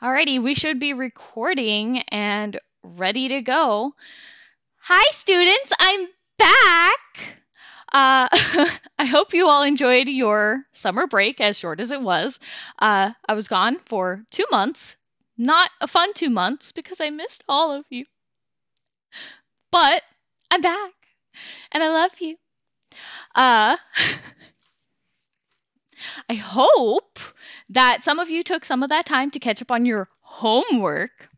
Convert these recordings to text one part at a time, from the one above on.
Alrighty, we should be recording and ready to go. Hi, students, I'm back. I hope you all enjoyed your summer break, as short as it was. I was gone for 2 months. Not a fun 2 months because I missed all of you. But I'm back and I love you. Uh, I hope that some of you took some of that time to catch up on your homework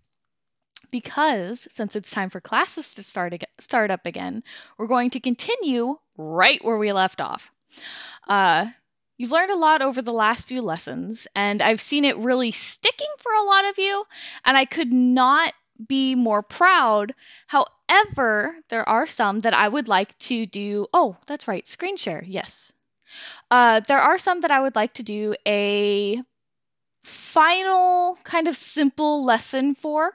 because since it's time for classes to start up again, we're going to continue right where we left off. Uh, you've learned a lot over the last few lessons, and I've seen it really sticking for a lot of you, and I could not be more proud. However, there are some that I would like to do. Oh, that's right, screen share, yes. There are some that I would like to do a final kind of simple lesson for.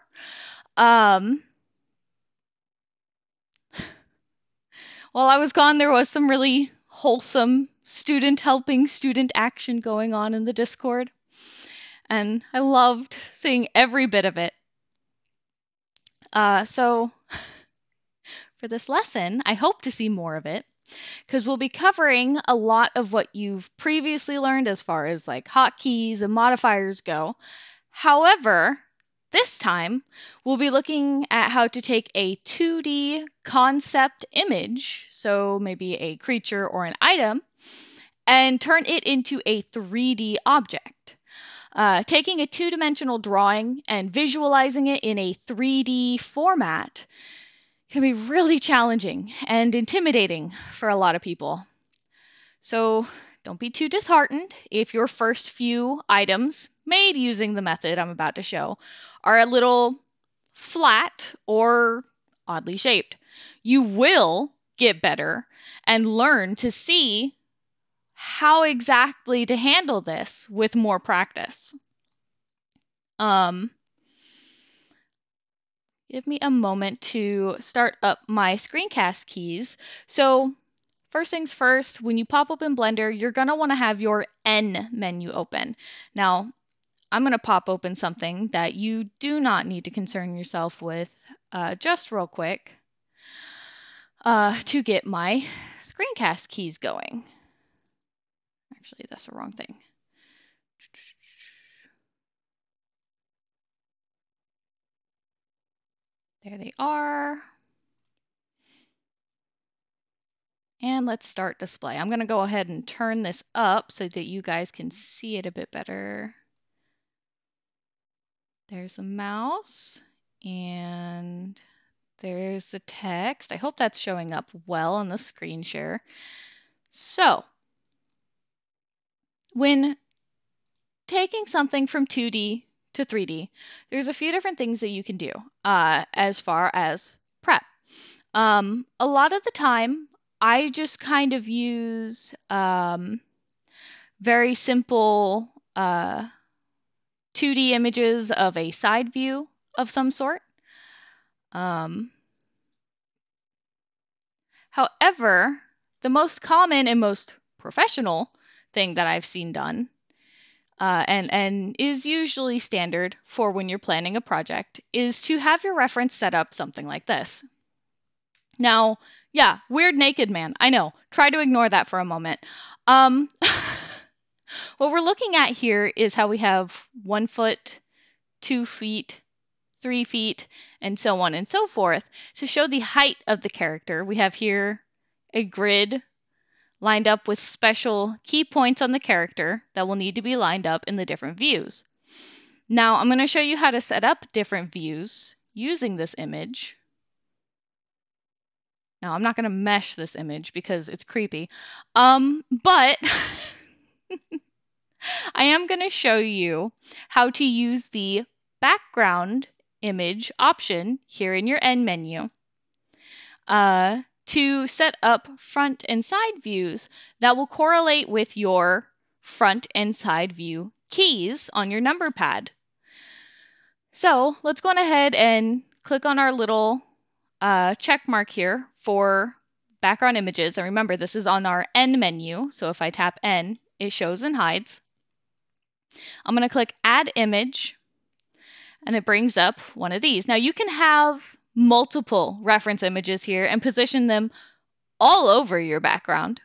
Um, While I was gone, there was some really wholesome student helping student action going on in the Discord, and I loved seeing every bit of it. So for this lesson, I hope to see more of it because we'll be covering a lot of what you've previously learned as far as like hotkeys and modifiers go. However, this time we'll be looking at how to take a 2D concept image, so maybe a creature or an item, and turn it into a 3D object. Taking a two-dimensional drawing and visualizing it in a 3D format can be really challenging and intimidating for a lot of people. So don't be too disheartened if your first few items made using the method I'm about to show are a little flat or oddly shaped. You will get better and learn to see how exactly to handle this with more practice. Give me a moment to start up my screencast keys. So first things first, when you pop open Blender, you're going to want to have your N menu open. Now, I'm going to pop open something that you do not need to concern yourself with just real quick to get my screencast keys going. Actually, that's the wrong thing. There they are. And let's start display. I'm going to go ahead and turn this up so that you guys can see it a bit better. There's the mouse and there's the text. I hope that's showing up well on the screen share. So when taking something from 2D to 3D, there's a few different things that you can do as far as prep. A lot of the time, I just kind of use very simple 2D images of a side view of some sort. However, the most common and most professional thing that I've seen done, and is usually standard for when you're planning a project, is to have your reference set up something like this. Now, yeah, weird naked man. I know. Try to ignore that for a moment. What we're looking at here is how we have 1 foot, 2 feet, 3 feet, and so on and so forth. To show the height of the character, we have here a grid lined up with special key points on the character that will need to be lined up in the different views. Now, I'm going to show you how to set up different views using this image. Now, I'm not going to mesh this image because it's creepy, but I am going to show you how to use the background image option here in your N menu to set up front and side views that will correlate with your front and side view keys on your number pad. So let's go on ahead and click on our little check mark here for background images. And remember, this is on our N menu. So if I tap N, it shows and hides. I'm going to click Add Image. and it brings up one of these. Now you can have multiple reference images here and position them all over your background.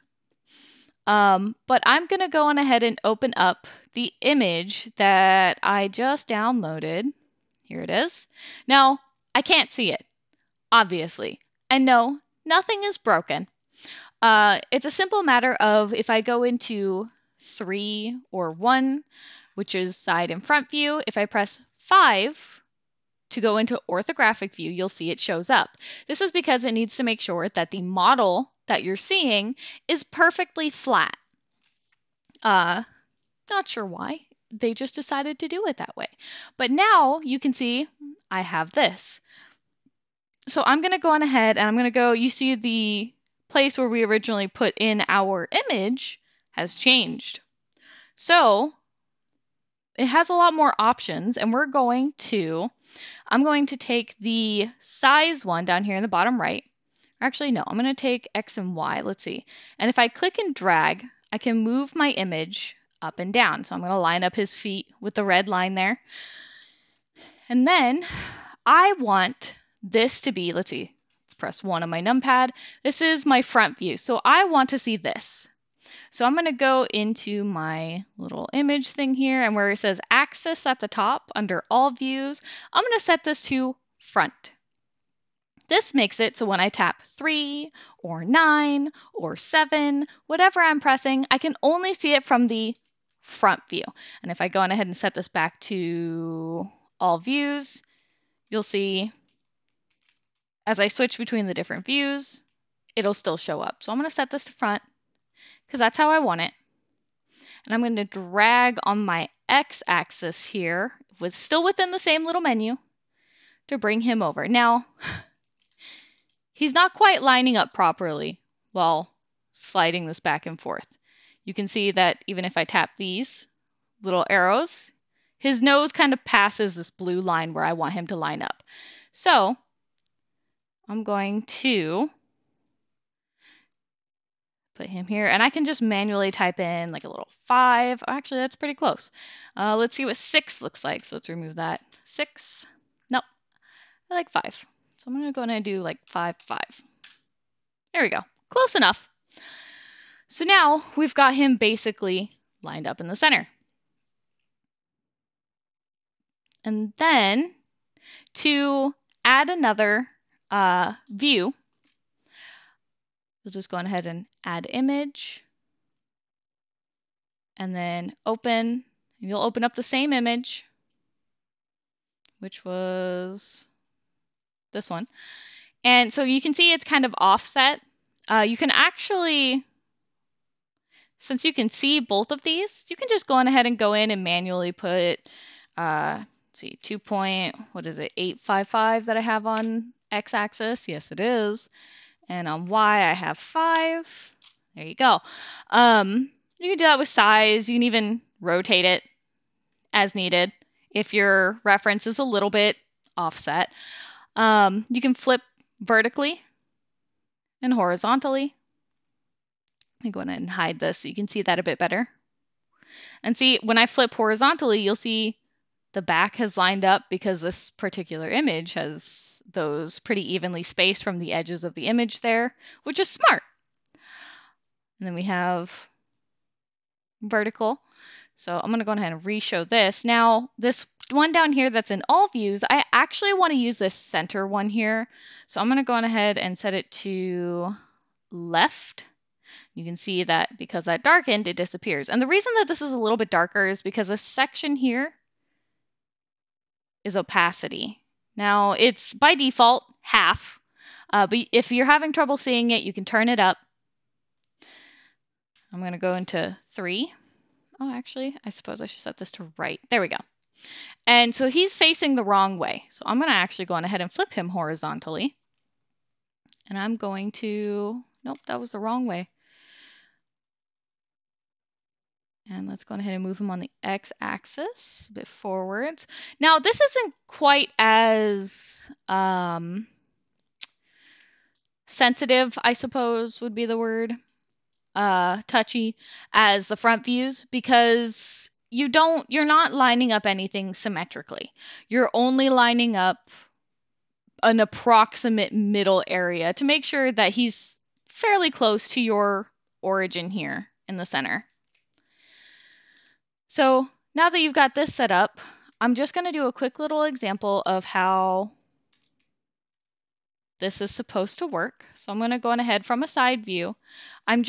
But I'm going to go on ahead and open up the image that I just downloaded. Here it is. Now, I can't see it, obviously. And no, nothing is broken. It's a simple matter of if I go into 3 or 1, which is side and front view, if I press 5 to go into orthographic view, you'll see it shows up. This is because it needs to make sure that the model that you're seeing is perfectly flat. Not sure why. They just decided to do it that way. But now you can see I have this. So I'm going to go on ahead and I'm going to go, you see the place where we originally put in our image has changed. So it has a lot more options, and I'm going to take the size one down here in the bottom right. Actually, no, I'm going to take X and Y. Let's see. And if I click and drag, I can move my image up and down. So I'm going to line up his feet with the red line there. And then I want this to be, let's see, let's press 1 on my numpad. This is my front view. So I want to see this. So I'm going to go into my little image thing here, and where it says axis at the top under all views, I'm going to set this to front. This makes it so when I tap 3 or 9 or 7, whatever I'm pressing, I can only see it from the front view. And if I go on ahead and set this back to all views, you'll see as I switch between the different views, it'll still show up. So I'm going to set this to front because that's how I want it. And I'm going to drag on my x-axis here, still within the same little menu, to bring him over. Now, he's not quite lining up properly while sliding this back and forth. You can see that even if I tap these little arrows, his nose kind of passes this blue line where I want him to line up. So I'm going to put him here, and I can just manually type in like a little 5. Oh, actually, that's pretty close. Let's see what 6 looks like. So let's remove that. 6. Nope. I like 5. So I'm going to go ahead and do like 5, 5. There we go. Close enough. So now we've got him basically lined up in the center. And then to add another view, we'll just go on ahead and add image. And then open. And you'll open up the same image, which was this one. And so you can see it's kind of offset. You can actually, since you can see both of these, you can just go on ahead and go in and manually put, let's see, 2.855 that I have on x-axis. Yes, it is. And on y, I have 5. There you go. You can do that with size. You can even rotate it as needed if your reference is a little bit offset. You can flip vertically and horizontally. Let me go ahead and hide this so you can see that a bit better. And see, when I flip horizontally, you'll see the back has lined up because this particular image has those pretty evenly spaced from the edges of the image there, which is smart. And then we have vertical. So I'm going to go ahead and re-show this. Now, this one down here that's in all views, I actually want to use this center one here. So I'm going to go on ahead and set it to left. You can see that because I darkened, it disappears. And the reason that this is a little bit darker is because this section here is opacity. Now, it's by default half, but if you're having trouble seeing it, you can turn it up. I'm going to go into 3. Oh, actually, I suppose I should set this to right. There we go. And so he's facing the wrong way. So I'm going to actually go on ahead and flip him horizontally. And I'm going to, nope, that was the wrong way. And let's go ahead and move him on the x-axis a bit forwards. Now, this isn't quite as sensitive, I suppose would be the word, touchy, as the front views, because you're not lining up anything symmetrically. You're only lining up an approximate middle area to make sure that he's fairly close to your origin here in the center. So now that you've got this set up, I'm just going to do a quick little example of how this is supposed to work. So I'm going to go on ahead from a side view. I'm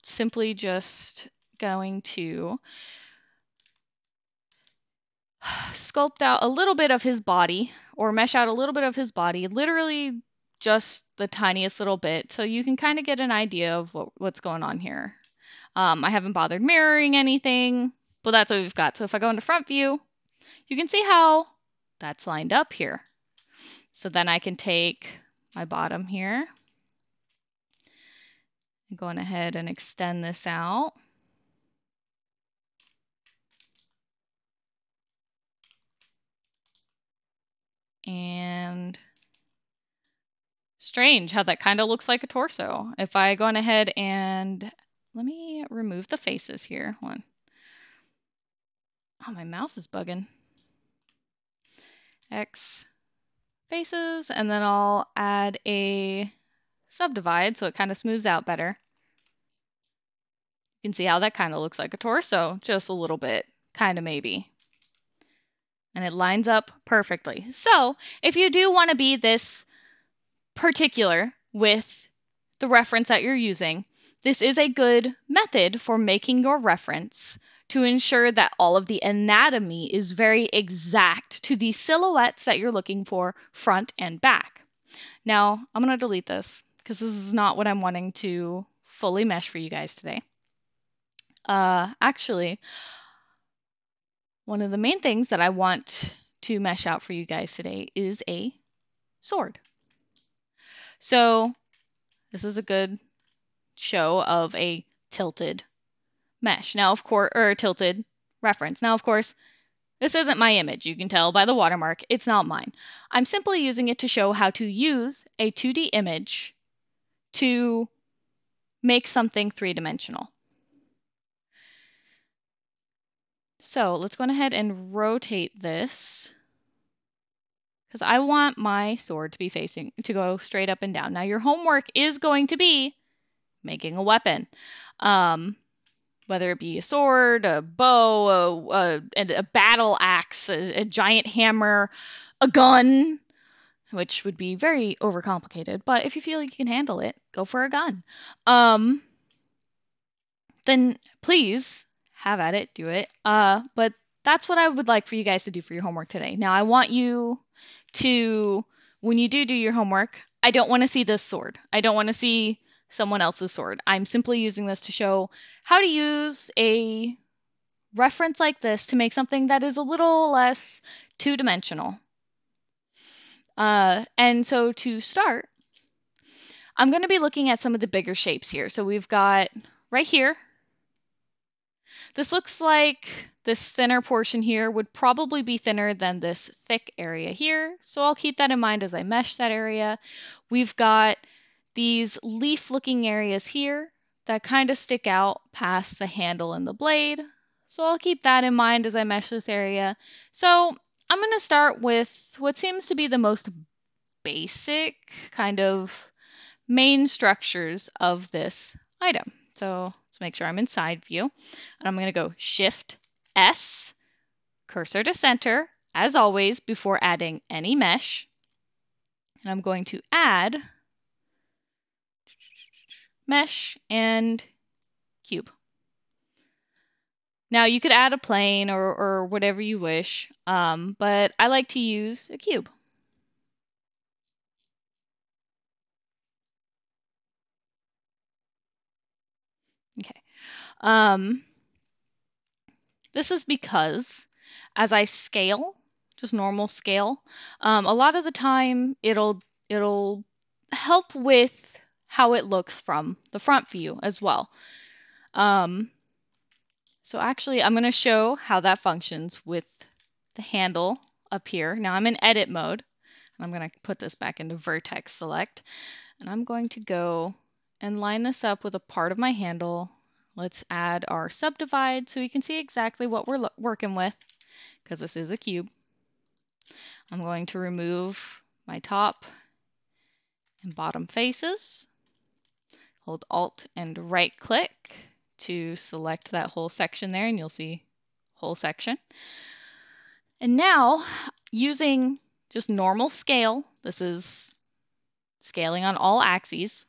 simply just going to sculpt out a little bit of his body, or mesh out a little bit of his body, literally just the tiniest little bit, so you can kind of get an idea of what's going on here. I haven't bothered mirroring anything, but that's what we've got. So if I go into front view, you can see how that's lined up here. So then I can take my bottom here, and go on ahead and extend this out. And strange how that kind of looks like a torso. If I go on ahead and let me remove the faces here. One. Oh, my mouse is bugging. X faces, and then I'll add a subdivide so it kind of smooths out better. You can see how that kind of looks like a torso, just a little bit, kind of maybe. And it lines up perfectly. So if you do want to be this particular with the reference that you're using, this is a good method for making your reference to ensure that all of the anatomy is very exact to the silhouettes that you're looking for, front and back. Now, I'm going to delete this because this is not what I'm wanting to fully mesh for you guys today. Actually, one of the main things that I want to mesh out for you guys today is a sword. So this is a good show of a tilted mesh. Now, of course, or tilted reference. Now, of course, this isn't my image. You can tell by the watermark, it's not mine. I'm simply using it to show how to use a 2D image to make something three-dimensional. So let's go ahead and rotate this because I want my sword to be facing, to go straight up and down. Now your homework is going to be making a weapon. Whether it be a sword, a bow, a battle axe, a giant hammer, a gun, which would be very overcomplicated. But if you feel like you can handle it, go for a gun. Then please have at it, do it. But that's what I would like for you guys to do for your homework today. Now, I want you to, when you do your homework, I don't want to see this sword. I don't want to see someone else's sword. I'm simply using this to show how to use a reference like this to make something that is a little less two-dimensional. And so to start, I'm going to be looking at some of the bigger shapes here. So we've got right here, this looks like this thinner portion here would probably be thinner than this thick area here. So I'll keep that in mind as I mesh that area. We've got these leaf-looking areas here that kind of stick out past the handle and the blade. So I'll keep that in mind as I mesh this area. So I'm going to start with what seems to be the most basic kind of main structures of this item. So let's make sure I'm in side view. And I'm going to go Shift S, cursor to center, as always, before adding any mesh. And I'm going to add mesh and cube. Now you could add a plane or whatever you wish, but I like to use a cube. Okay. This is because as I scale, just normal scale, a lot of the time it'll help with how it looks from the front view as well. So actually, I'm going to show how that functions with the handle up here. Now I'm in edit mode. I'm going to put this back into vertex select, and I'm going to go and line this up with a part of my handle let's add our subdivide so we can see exactly what we're working with, because this is a cube. I'm going to remove my top and bottom faces. Hold Alt and right click to select that whole section there, and you'll see whole section. And now, using just normal scale, this is scaling on all axes,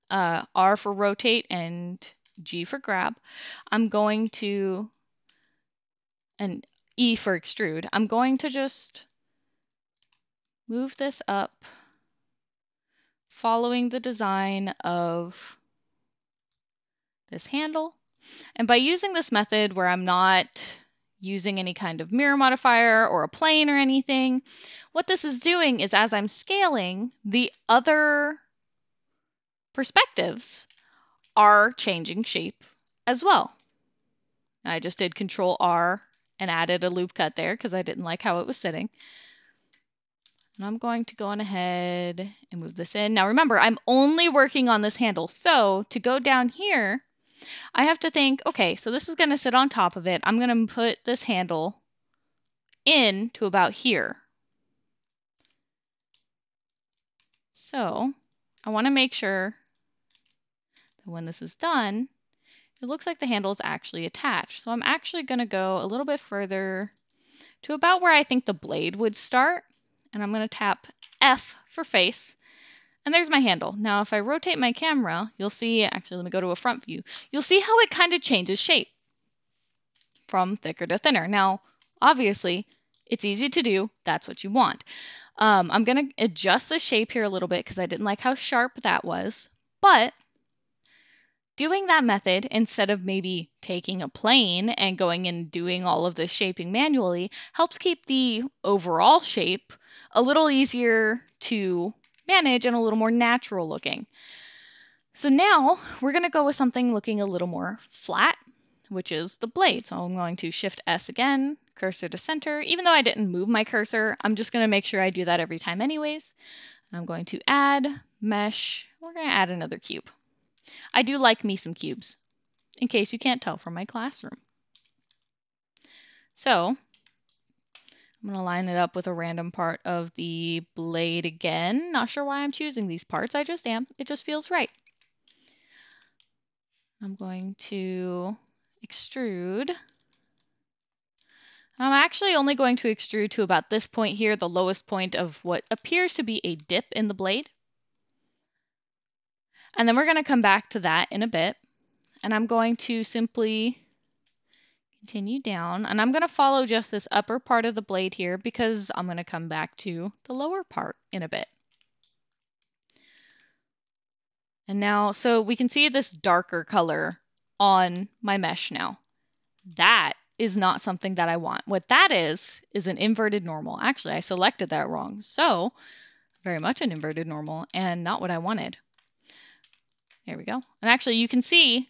R for rotate and G for grab, I'm going to, and E for extrude, I'm going to just move this up following the design of this handle. And by using this method where I'm not using any kind of mirror modifier or a plane or anything, what this is doing is as I'm scaling, the other perspectives are changing shape as well. I just did Control R and added a loop cut there because I didn't like how it was sitting. And I'm going to go on ahead and move this in. Now remember, I'm only working on this handle. So to go down here, I have to think, okay, so this is going to sit on top of it. I'm going to put this handle in to about here. So I want to make sure that when this is done, it looks like the handle is actually attached. So I'm actually going to go a little bit further to about where I think the blade would start. And I'm going to tap F for face. And there's my handle. Now, if I rotate my camera, you'll see, actually, let me go to a front view. You'll see how it kind of changes shape from thicker to thinner. Now, obviously, it's easy to do. That's what you want. I'm going to adjust the shape here a little bit because I didn't like how sharp that was. But doing that method, instead of maybe taking a plane and going and doing all of this shaping manually, helps keep the overall shape a little easier to manage and a little more natural looking. So now we're going to go with something looking a little more flat, which is the blade. So I'm going to Shift S again, cursor to center. Even though I didn't move my cursor, I'm just going to make sure I do that every time anyways. I'm going to add mesh. We're going to add another cube. I do like me some cubes, in case you can't tell from my classroom. So I'm going to line it up with a random part of the blade again. Not sure why I'm choosing these parts. I just am. It just feels right. I'm going to extrude. I'm actually only going to extrude to about this point here, the lowest point of what appears to be a dip in the blade. And then we're going to come back to that in a bit. And I'm going to simply continue down. And I'm going to follow just this upper part of the blade here because I'm going to come back to the lower part in a bit. And now, so we can see this darker color on my mesh now. That is not something that I want. What that is an inverted normal. Actually, I selected that wrong. So very much an inverted normal and not what I wanted. There we go. And actually you can see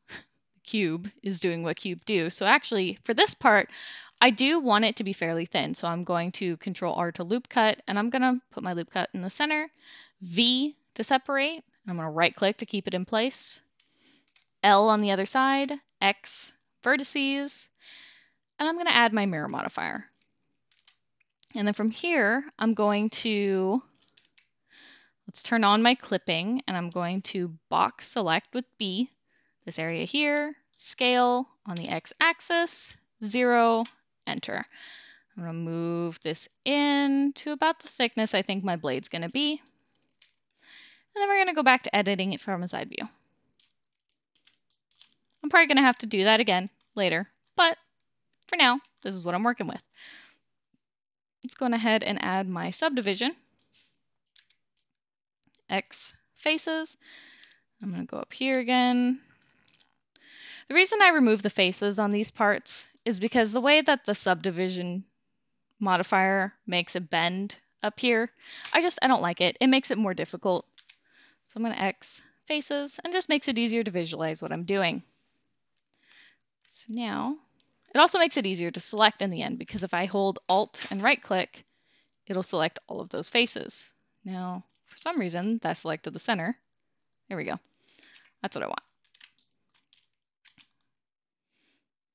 the cube is doing what cube do. So actually for this part, I do want it to be fairly thin. So I'm going to Control R to loop cut, and I'm going to put my loop cut in the center, V to separate. I'm going to right click to keep it in place, L on the other side, X vertices, and I'm going to add my mirror modifier. And then from here, I'm going to, let's turn on my clipping, and I'm going to box select with B, this area here, scale on the X axis, 0, enter. I'm going to move this in to about the thickness I think my blade's going to be. And then we're going to go back to editing it from a side view. I'm probably going to have to do that again later, but for now, this is what I'm working with. Let's go ahead and add my subdivision. X faces. I'm going to go up here again. The reason I remove the faces on these parts is because the way that the subdivision modifier makes it bend up here, I don't like it. It makes it more difficult. So I'm going to X faces and just makes it easier to visualize what I'm doing. So now, it also makes it easier to select in the end because if I hold Alt and right click, it'll select all of those faces. Now, for some reason, that selected the center. There we go. That's what I want.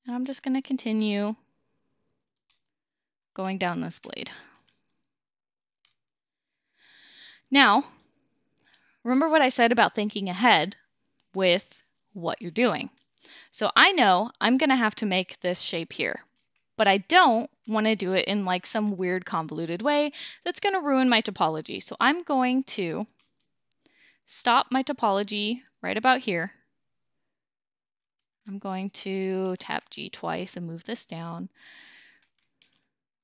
And I'm just going to continue going down this blade. Now, remember what I said about thinking ahead with what you're doing. So I know I'm going to have to make this shape here, but I don't want to do it in like some weird convoluted way that's going to ruin my topology. So I'm going to stop my topology right about here. I'm going to tap G twice and move this down.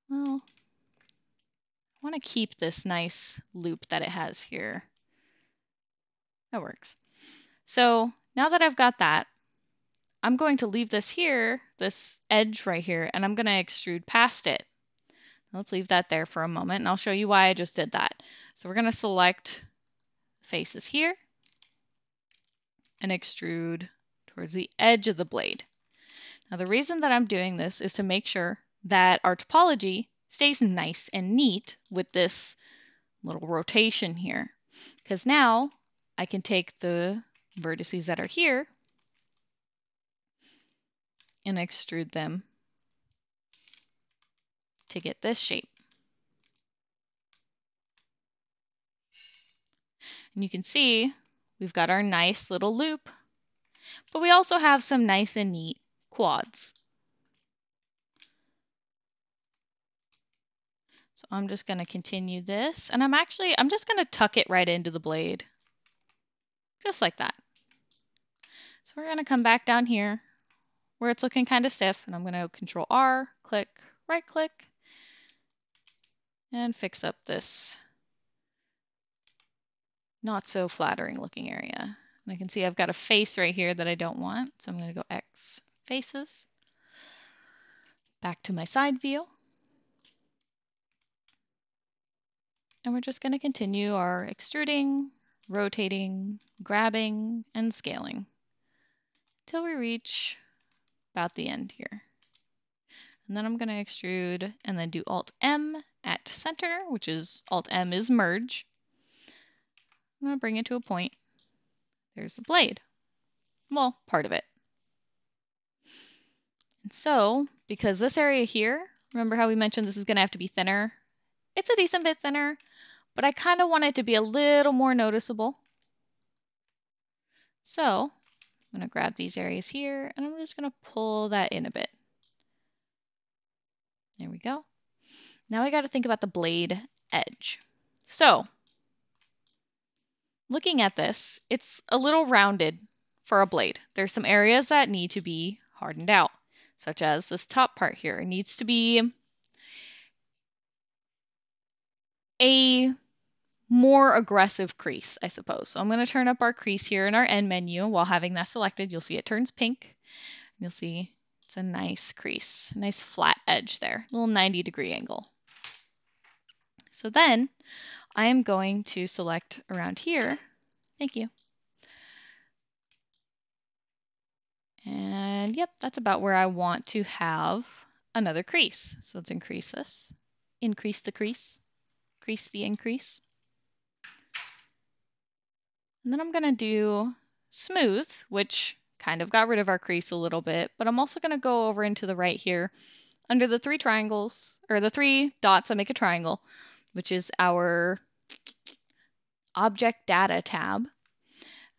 Well, I want to keep this nice loop that it has here. That works. So now that I've got that, I'm going to leave this here, this edge right here, and I'm going to extrude past it. Let's leave that there for a moment, and I'll show you why I just did that. So we're going to select faces here and extrude towards the edge of the blade. Now the reason that I'm doing this is to make sure that our topology stays nice and neat with this little rotation here. Because now I can take the vertices that are here and extrude them to get this shape. And you can see we've got our nice little loop, but we also have some nice and neat quads. So I'm just going to continue this, and I'm just going to tuck it right into the blade, just like that. So we're going to come back down here where it's looking kind of stiff, and I'm going to Control R, click, right click, and fix up this not so flattering looking area. And I can see I've got a face right here that I don't want, so I'm going to go X faces, back to my side view. And we're just going to continue our extruding, rotating, grabbing, and scaling till we reach about the end here. And then I'm going to extrude and then do Alt-M at center, which is Alt-M is merge. I'm going to bring it to a point. There's the blade. Well, part of it. And so, because this area here, remember how we mentioned this is going to have to be thinner? It's a decent bit thinner, but I kind of want it to be a little more noticeable. So I'm going to grab these areas here, and I'm just going to pull that in a bit. There we go. Now I got to think about the blade edge. So looking at this, it's a little rounded for a blade. There's some areas that need to be hardened out, such as this top part here. It needs to be a more aggressive crease, I suppose. So I'm going to turn up our crease here in our end menu. While having that selected, you'll see it turns pink. You'll see it's a nice crease, a nice flat edge there, a little 90-degree angle. So then I am going to select around here. Thank you. And yep, that's about where I want to have another crease. So let's increase this. Increase the crease. Crease the increase. And then I'm going to do smooth, which kind of got rid of our crease a little bit, but I'm also going to go over into the right here under the three triangles, or the three dots that make a triangle, which is our object data tab.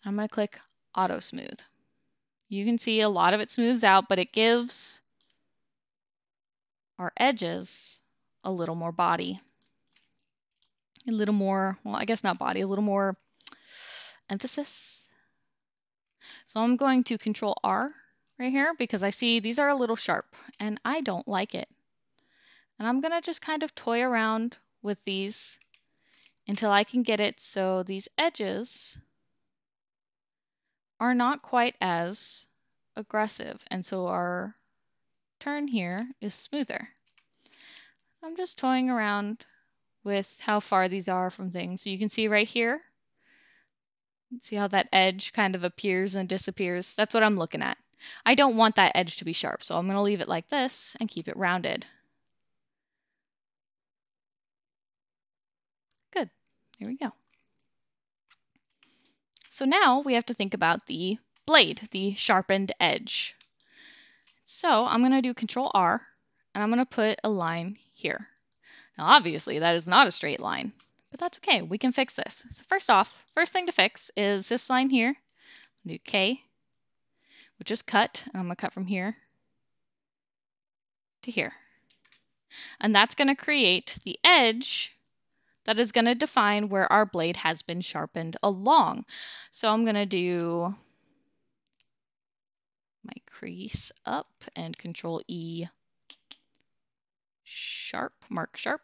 I'm going to click auto smooth. You can see a lot of it smooths out, but it gives our edges a little more body. A little more, well, I guess not body, a little more emphasis. So I'm going to Control R right here because I see these are a little sharp and I don't like it. And I'm going to just kind of toy around with these until I can get it so these edges are not quite as aggressive. And so our turn here is smoother. I'm just toying around with how far these are from things. So you can see right here, see how that edge kind of appears and disappears? That's what I'm looking at. I don't want that edge to be sharp, so I'm going to leave it like this and keep it rounded. Good. There we go. So now we have to think about the blade, the sharpened edge. So I'm going to do Control R, and I'm going to put a line here. Now, obviously, that is not a straight line, but that's okay. We can fix this. So first off, first thing to fix is this line here. Do K, which is cut, and I'm going to cut from here to here. And that's going to create the edge that is going to define where our blade has been sharpened along. So I'm going to do my crease up and Control E, sharp, mark sharp.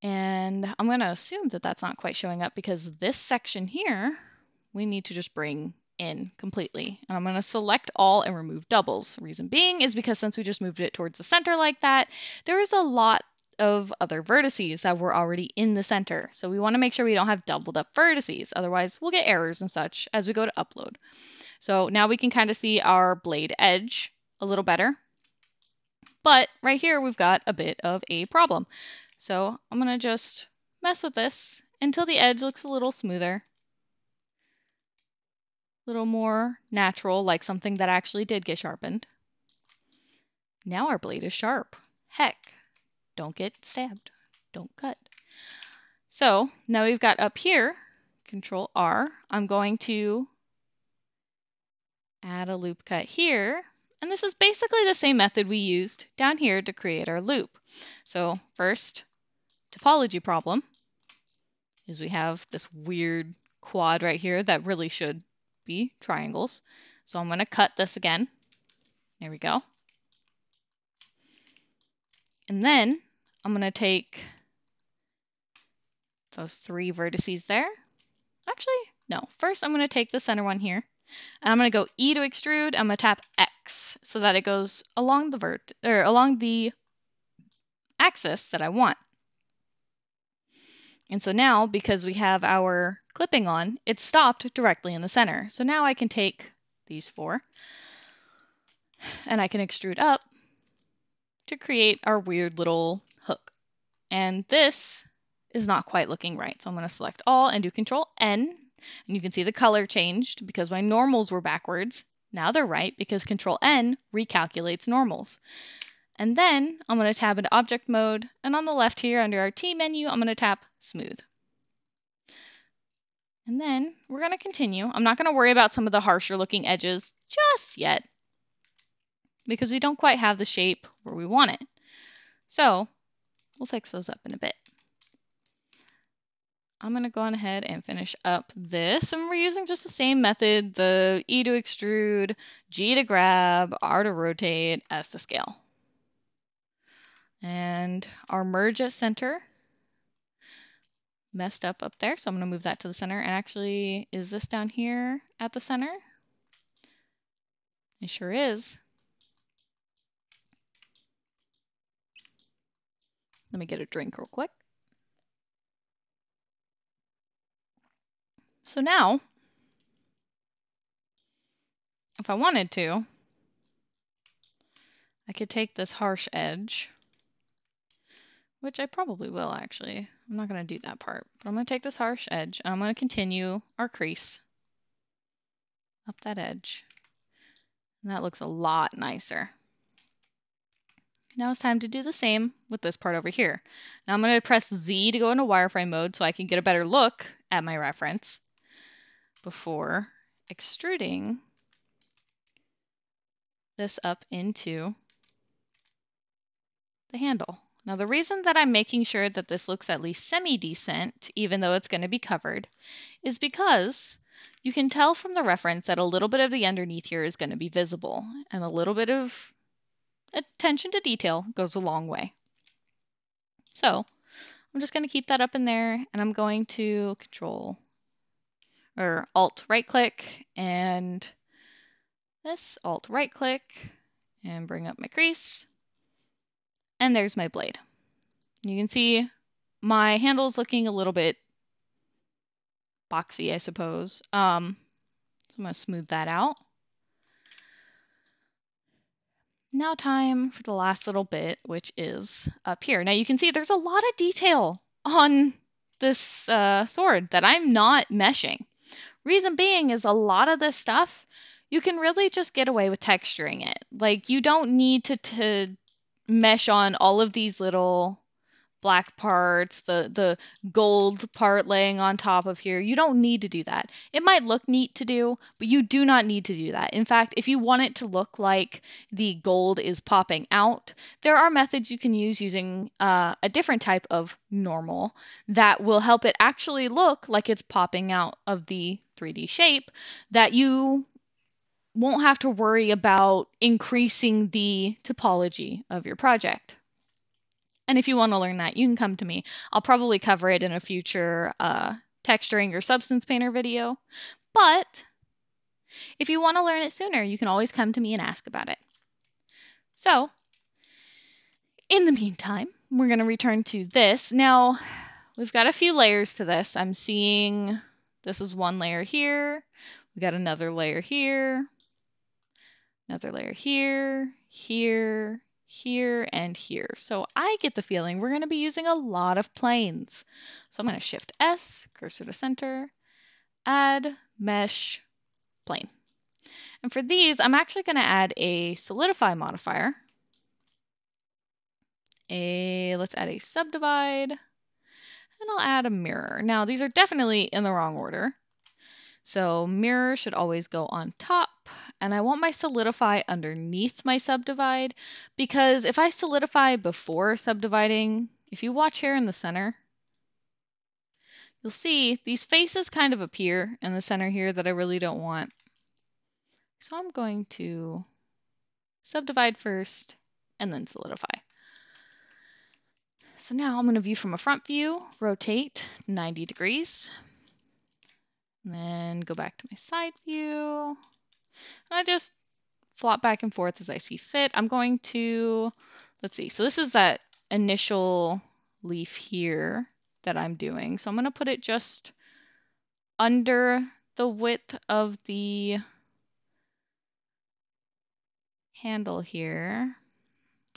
And I'm going to assume that that's not quite showing up because this section here, we need to just bring in completely. And I'm going to select all and remove doubles. Reason being is because since we just moved it towards the center like that, there is a lot of other vertices that were already in the center. So we want to make sure we don't have doubled up vertices. Otherwise, we'll get errors and such as we go to upload. So now we can kind of see our blade edge a little better. But right here, we've got a bit of a problem. So I'm going to just mess with this until the edge looks a little smoother. A little more natural, like something that actually did get sharpened. Now our blade is sharp. Heck, don't get stabbed. Don't cut. So now we've got up here, Control R. I'm going to add a loop cut here. And this is basically the same method we used down here to create our loop. So first, topology problem is we have this weird quad right here that really should be triangles. So I'm going to cut this again. There we go. And then I'm going to take those 3 vertices there. Actually, no. First, I'm going to take the center one here. And I'm going to go E to extrude. I'm going to tap X so that it goes along the axis that I want. And so now, because we have our clipping on, it's stopped directly in the center. So now I can take these 4 and I can extrude up to create our weird little hook. And this is not quite looking right. So I'm going to select all and do Control N. And you can see the color changed because my normals were backwards. Now they're right because Control N recalculates normals. And then I'm going to tab into object mode. And on the left here under our T menu, I'm going to tap smooth. And then we're going to continue. I'm not going to worry about some of the harsher looking edges just yet because we don't quite have the shape where we want it. So we'll fix those up in a bit. I'm going to go on ahead and finish up this. And we're using just the same method, the E to extrude, G to grab, R to rotate, S to scale. And our merge at center messed up there. So I'm going to move that to the center. And actually, is this down here at the center? It sure is. Let me get a drink real quick. So now, if I wanted to, I could take this harsh edge, which I probably will actually. I'm not going to do that part, but I'm going to take this harsh edge and I'm going to continue our crease up that edge. And that looks a lot nicer. Now it's time to do the same with this part over here. Now I'm going to press Z to go into wireframe mode so I can get a better look at my reference before extruding this up into the handle. Now the reason that I'm making sure that this looks at least semi-decent, even though it's going to be covered, is because you can tell from the reference that a little bit of the underneath here is going to be visible, and a little bit of attention to detail goes a long way. So I'm just going to keep that up in there, and I'm going to Alt right click and this, Alt right click and bring up my crease. And there's my blade. You can see my handle's looking a little bit boxy, I suppose. So I'm going to smooth that out. Now time for the last little bit, which is up here. Now you can see there's a lot of detail on this sword that I'm not meshing. Reason being is a lot of this stuff you can really just get away with texturing it. Like, you don't need to mesh on all of these little black parts, the gold part laying on top of here. You don't need to do that. It might look neat to do, but you do not need to do that. In fact, if you want it to look like the gold is popping out, there are methods you can use using a different type of normal that will help it actually look like it's popping out of the 3D shape, that you won't have to worry about increasing the topology of your project. And if you want to learn that, you can come to me. I'll probably cover it in a future texturing or substance painter video. But if you want to learn it sooner, you can always come to me and ask about it. So in the meantime, we're going to return to this. Now, we've got a few layers to this. I'm seeing this is one layer here. We got another layer here. Another layer here, here, here, and here. So I get the feeling we're going to be using a lot of planes. So I'm going to Shift S, cursor to center, add mesh plane. And for these, I'm actually going to add a solidify modifier. Let's add a subdivide, and I'll add a mirror. Now these are definitely in the wrong order. So mirror should always go on top, and I want my solidify underneath my subdivide, because if I solidify before subdividing, if you watch here in the center, you'll see these faces kind of appear in the center here that I really don't want. So I'm going to subdivide first and then solidify. So now I'm going to view from a front view, rotate 90 degrees, and then go back to my side view. And I just flop back and forth as I see fit. I'm going to, let's see, so this is that initial leaf here that I'm doing. So I'm going to put it just under the width of the handle here.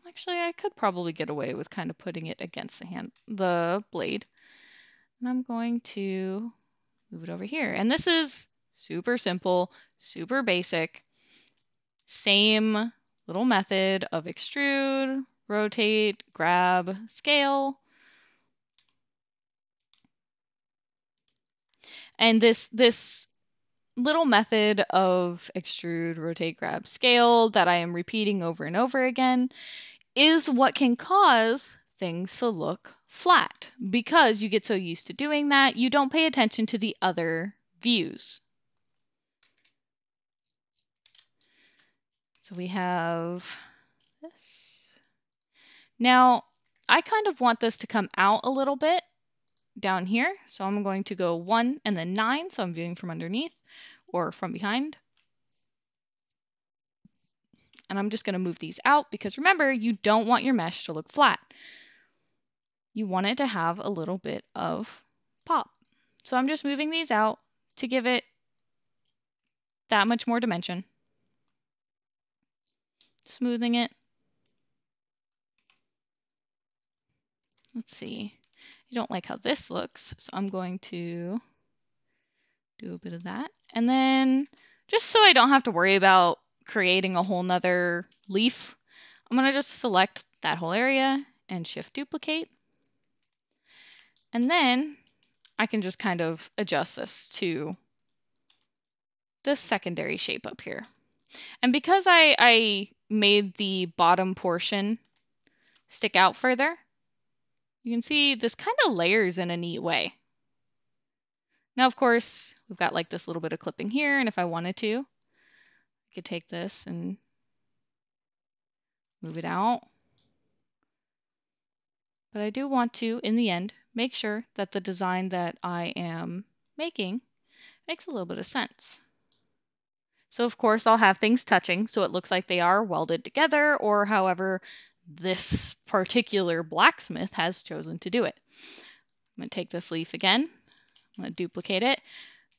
Actually, I could probably get away with kind of putting it against the blade. And I'm going to move it over here. And this is super simple, super basic. Same little method of extrude, rotate, grab, scale. And this little method of extrude, rotate, grab, scale that I am repeating over and over again is what can cause things to look flat, because you get so used to doing that, you don't pay attention to the other views. So we have this. Now, I kind of want this to come out a little bit down here. So I'm going to go 1 and then 9. So I'm viewing from underneath or from behind. And I'm just going to move these out because remember, you don't want your mesh to look flat. You want it to have a little bit of pop. So I'm just moving these out to give it that much more dimension. Smoothing it. Let's see. I don't like how this looks, so I'm going to do a bit of that. And then just so I don't have to worry about creating a whole nother leaf, I'm going to just select that whole area and Shift Duplicate. And then I can just kind of adjust this to this secondary shape up here. And because I made the bottom portion stick out further, you can see this kind of layers in a neat way. Now, of course, we've got like this little bit of clipping here, and if I wanted to, I could take this and move it out. But I do want to, in the end, make sure that the design that I am making makes a little bit of sense. So of course I'll have things touching so it looks like they are welded together, or however this particular blacksmith has chosen to do it. I'm going to take this leaf again, I'm going to duplicate it,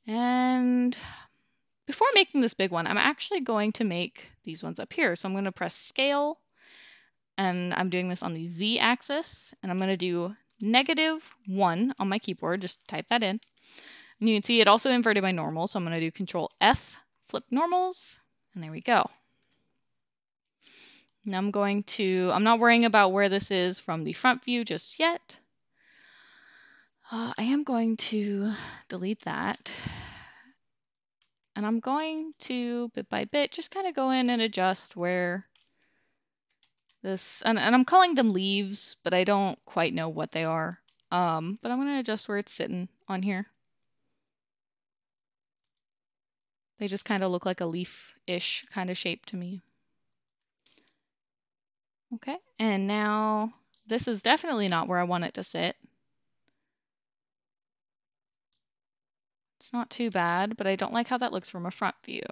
and before making this big one, I'm actually going to make these ones up here. So I'm going to press scale, and I'm doing this on the Z axis, and I'm going to do -1 on my keyboard, just type that in. And you can see it also inverted my normal, so I'm going to do Control F, flip normals, And there we go. Now I'm not worrying about where this is from the front view just yet. I am going to delete that. And I'm going to, bit by bit, just kind of go in and adjust where this, and I'm calling them leaves, but I don't quite know what they are. But I'm going to adjust where it's sitting on here. They just kind of look like a leaf-ish kind of shape to me. Okay, and now this is definitely not where I want it to sit. It's not too bad, but I don't like how that looks from a front view.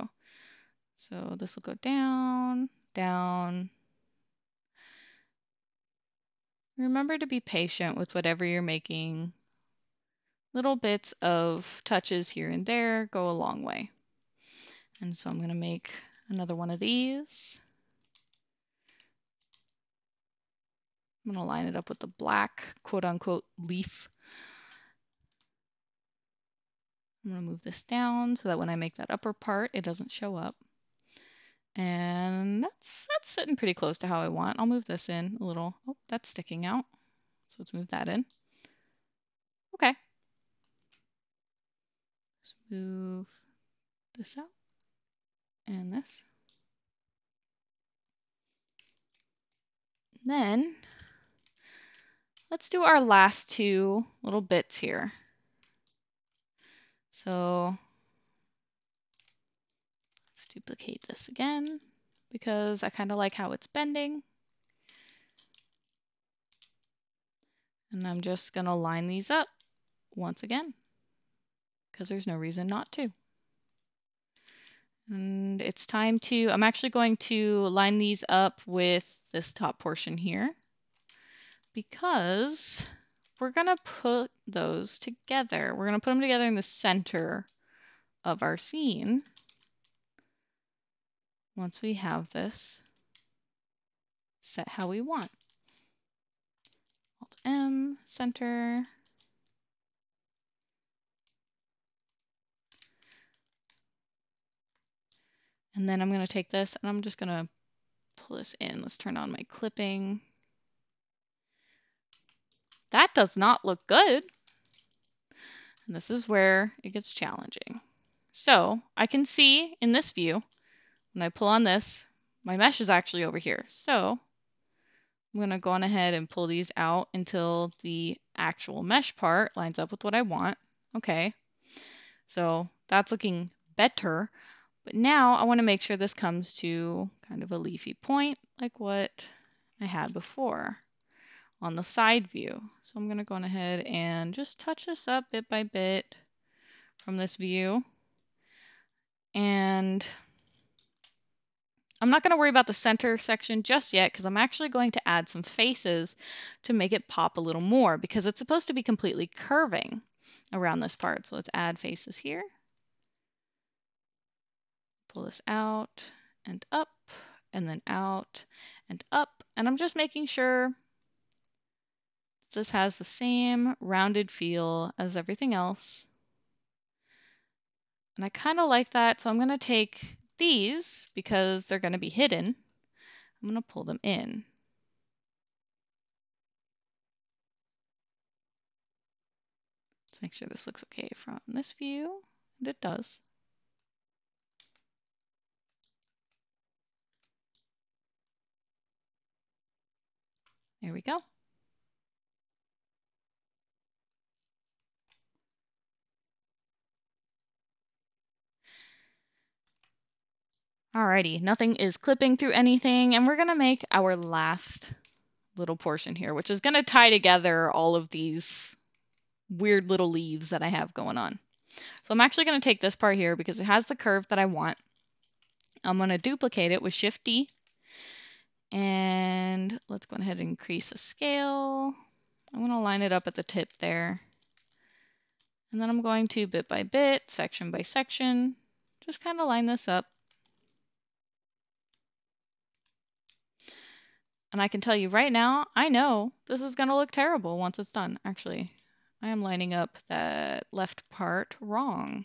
So this will go down, down. Remember to be patient with whatever you're making. Little bits of touches here and there go a long way. And so I'm going to make another one of these. I'm going to line it up with the black, quote unquote, leaf. I'm going to move this down so that when I make that upper part, it doesn't show up. And that's sitting pretty close to how I want. I'll move this in a little. Oh, that's sticking out. So let's move that in. Okay. Let's move this out and this. Then let's do our last two little bits here. So let's duplicate this again because I kind of like how it's bending. And I'm just going to line these up once again because there's no reason not to. And it's time to, I'm actually going to line these up with this top portion here because we're going to put those together. We're going to put them together in the center of our scene once we have this set how we want. Alt M, center. And then I'm going to take this and I'm just going to pull this in. Let's turn on my clipping. That does not look good. And this is where it gets challenging. So I can see in this view, when I pull on this, my mesh is actually over here. So I'm going to go on ahead and pull these out until the actual mesh part lines up with what I want. Okay, so that's looking better. But now I want to make sure this comes to kind of a leafy point like what I had before on the side view. So I'm going to go on ahead and just touch this up bit by bit from this view. And I'm not going to worry about the center section just yet because I'm actually going to add some faces to make it pop a little more because it's supposed to be completely curving around this part. So let's add faces here. Pull this out and up and then out and up. And I'm just making sure this has the same rounded feel as everything else. And I kind of like that. So I'm going to take these because they're going to be hidden. I'm going to pull them in. Let's make sure this looks okay from this view. And it does. There we go. Alrighty, nothing is clipping through anything, and we're gonna make our last little portion here, which is gonna tie together all of these weird little leaves that I have going on. So I'm actually gonna take this part here because it has the curve that I want. I'm gonna duplicate it with Shift D, and let's go ahead and increase the scale. I'm gonna line it up at the tip there. And then I'm going to bit by bit, section by section, just kind of line this up. And I can tell you right now, I know this is going to look terrible once it's done. Actually, I am lining up that left part wrong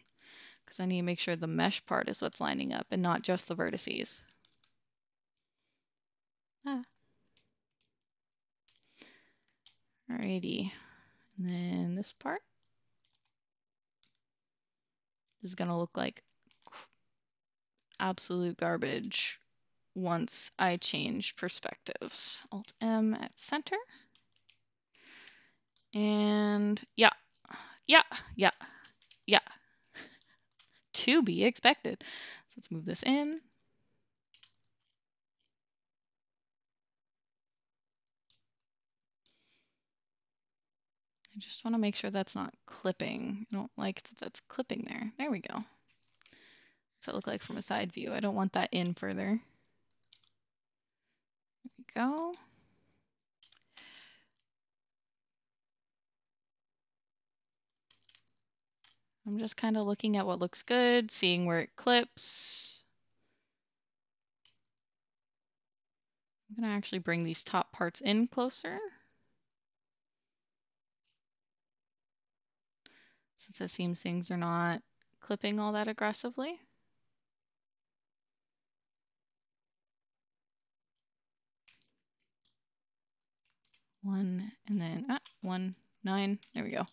because I need to make sure the mesh part is what's lining up and not just the vertices. Alrighty, and then this part. This is gonna look like absolute garbage once I change perspectives. Alt M at center. And yeah. To be expected. So let's move this in. I just want to make sure that's not clipping. I don't like that that's clipping there. There we go. What's that look like from a side view? I don't want that in further. There we go. I'm just kind of looking at what looks good, seeing where it clips. I'm going to actually bring these top parts in closer, since it seems things are not clipping all that aggressively. One, and then 1, 9, there we go.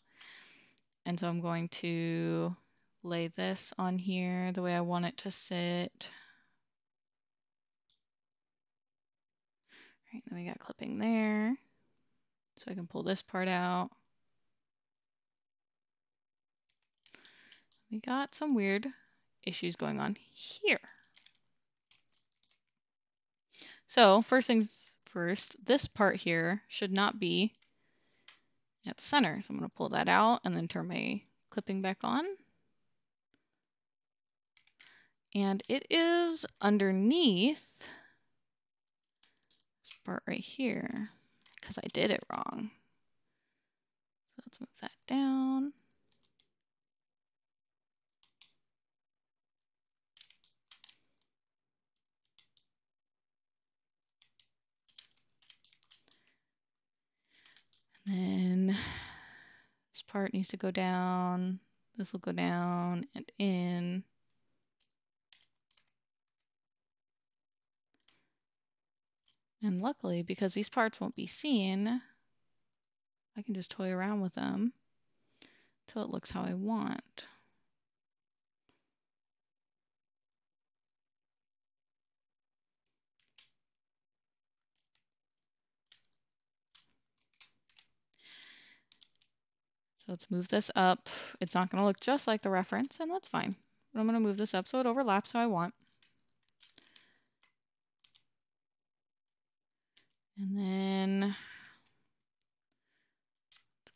And so I'm going to lay this on here the way I want it to sit. Right, then we got clipping there. So I can pull this part out. We got some weird issues going on here. So first things first, this part here should not be at the center. So I'm going to pull that out and then turn my clipping back on. And it is underneath this part right here because I did it wrong. So let's move that down. And then this part needs to go down. This will go down and in. And luckily, because these parts won't be seen, I can just toy around with them till it looks how I want. So let's move this up. It's not going to look just like the reference, and that's fine. But I'm going to move this up so it overlaps how I want. And then let's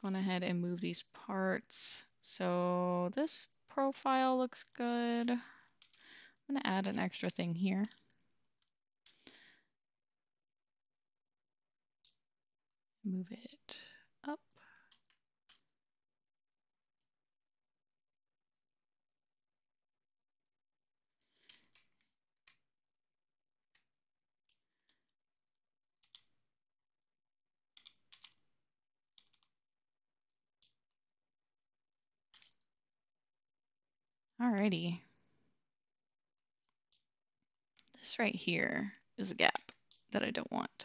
go ahead and move these parts. So this profile looks good. I'm going to add an extra thing here. Move it up. Alrighty. This right here is a gap that I don't want.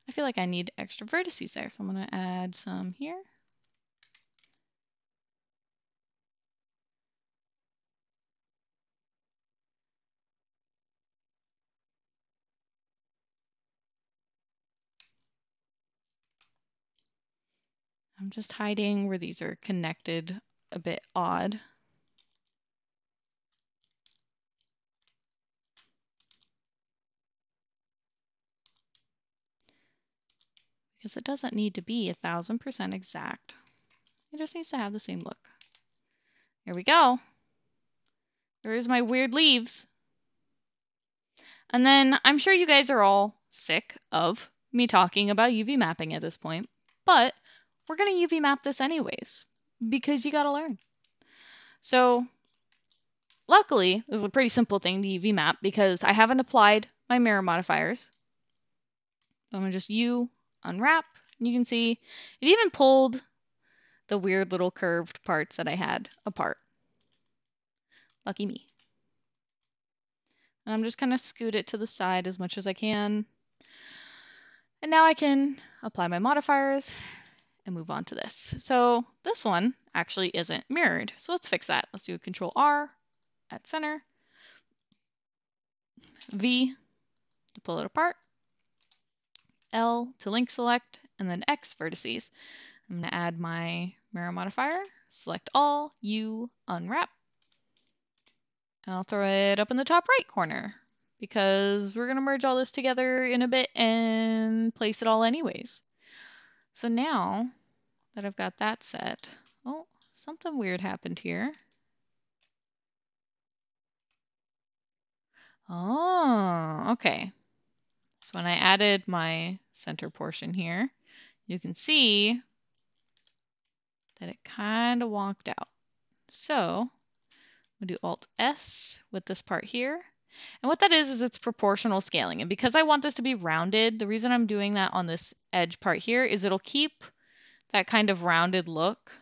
I feel like I need extra vertices there, so I'm going to add some here. I'm just hiding where these are connected a bit odd. Because it doesn't need to be 1000% exact. It just needs to have the same look. Here we go. There's my weird leaves. And then I'm sure you guys are all sick of me talking about UV mapping at this point, but we're going to UV map this anyways, because you got to learn. So luckily, this is a pretty simple thing to UV map because I haven't applied my mirror modifiers. So I'm going to just unwrap You can see it even pulled the weird little curved parts that I had apart. Lucky me. And I'm just gonna scoot it to the side as much as I can. And now I can apply my modifiers and move on to this. So this one actually isn't mirrored. So let's fix that. Let's do Control R at center, V to pull it apart, L to link select, and then X vertices. I'm going to add my mirror modifier, select all, U, unwrap, and I'll throw it up in the top right corner because we're going to merge all this together in a bit and place it all anyways. So now that I've got that set, oh, something weird happened here. Oh, okay. So when I added my center portion here, you can see that it kind of wonked out. So we'll do Alt S with this part here. And what that is it's proportional scaling. And because I want this to be rounded, the reason I'm doing that on this edge part here is it'll keep that kind of rounded look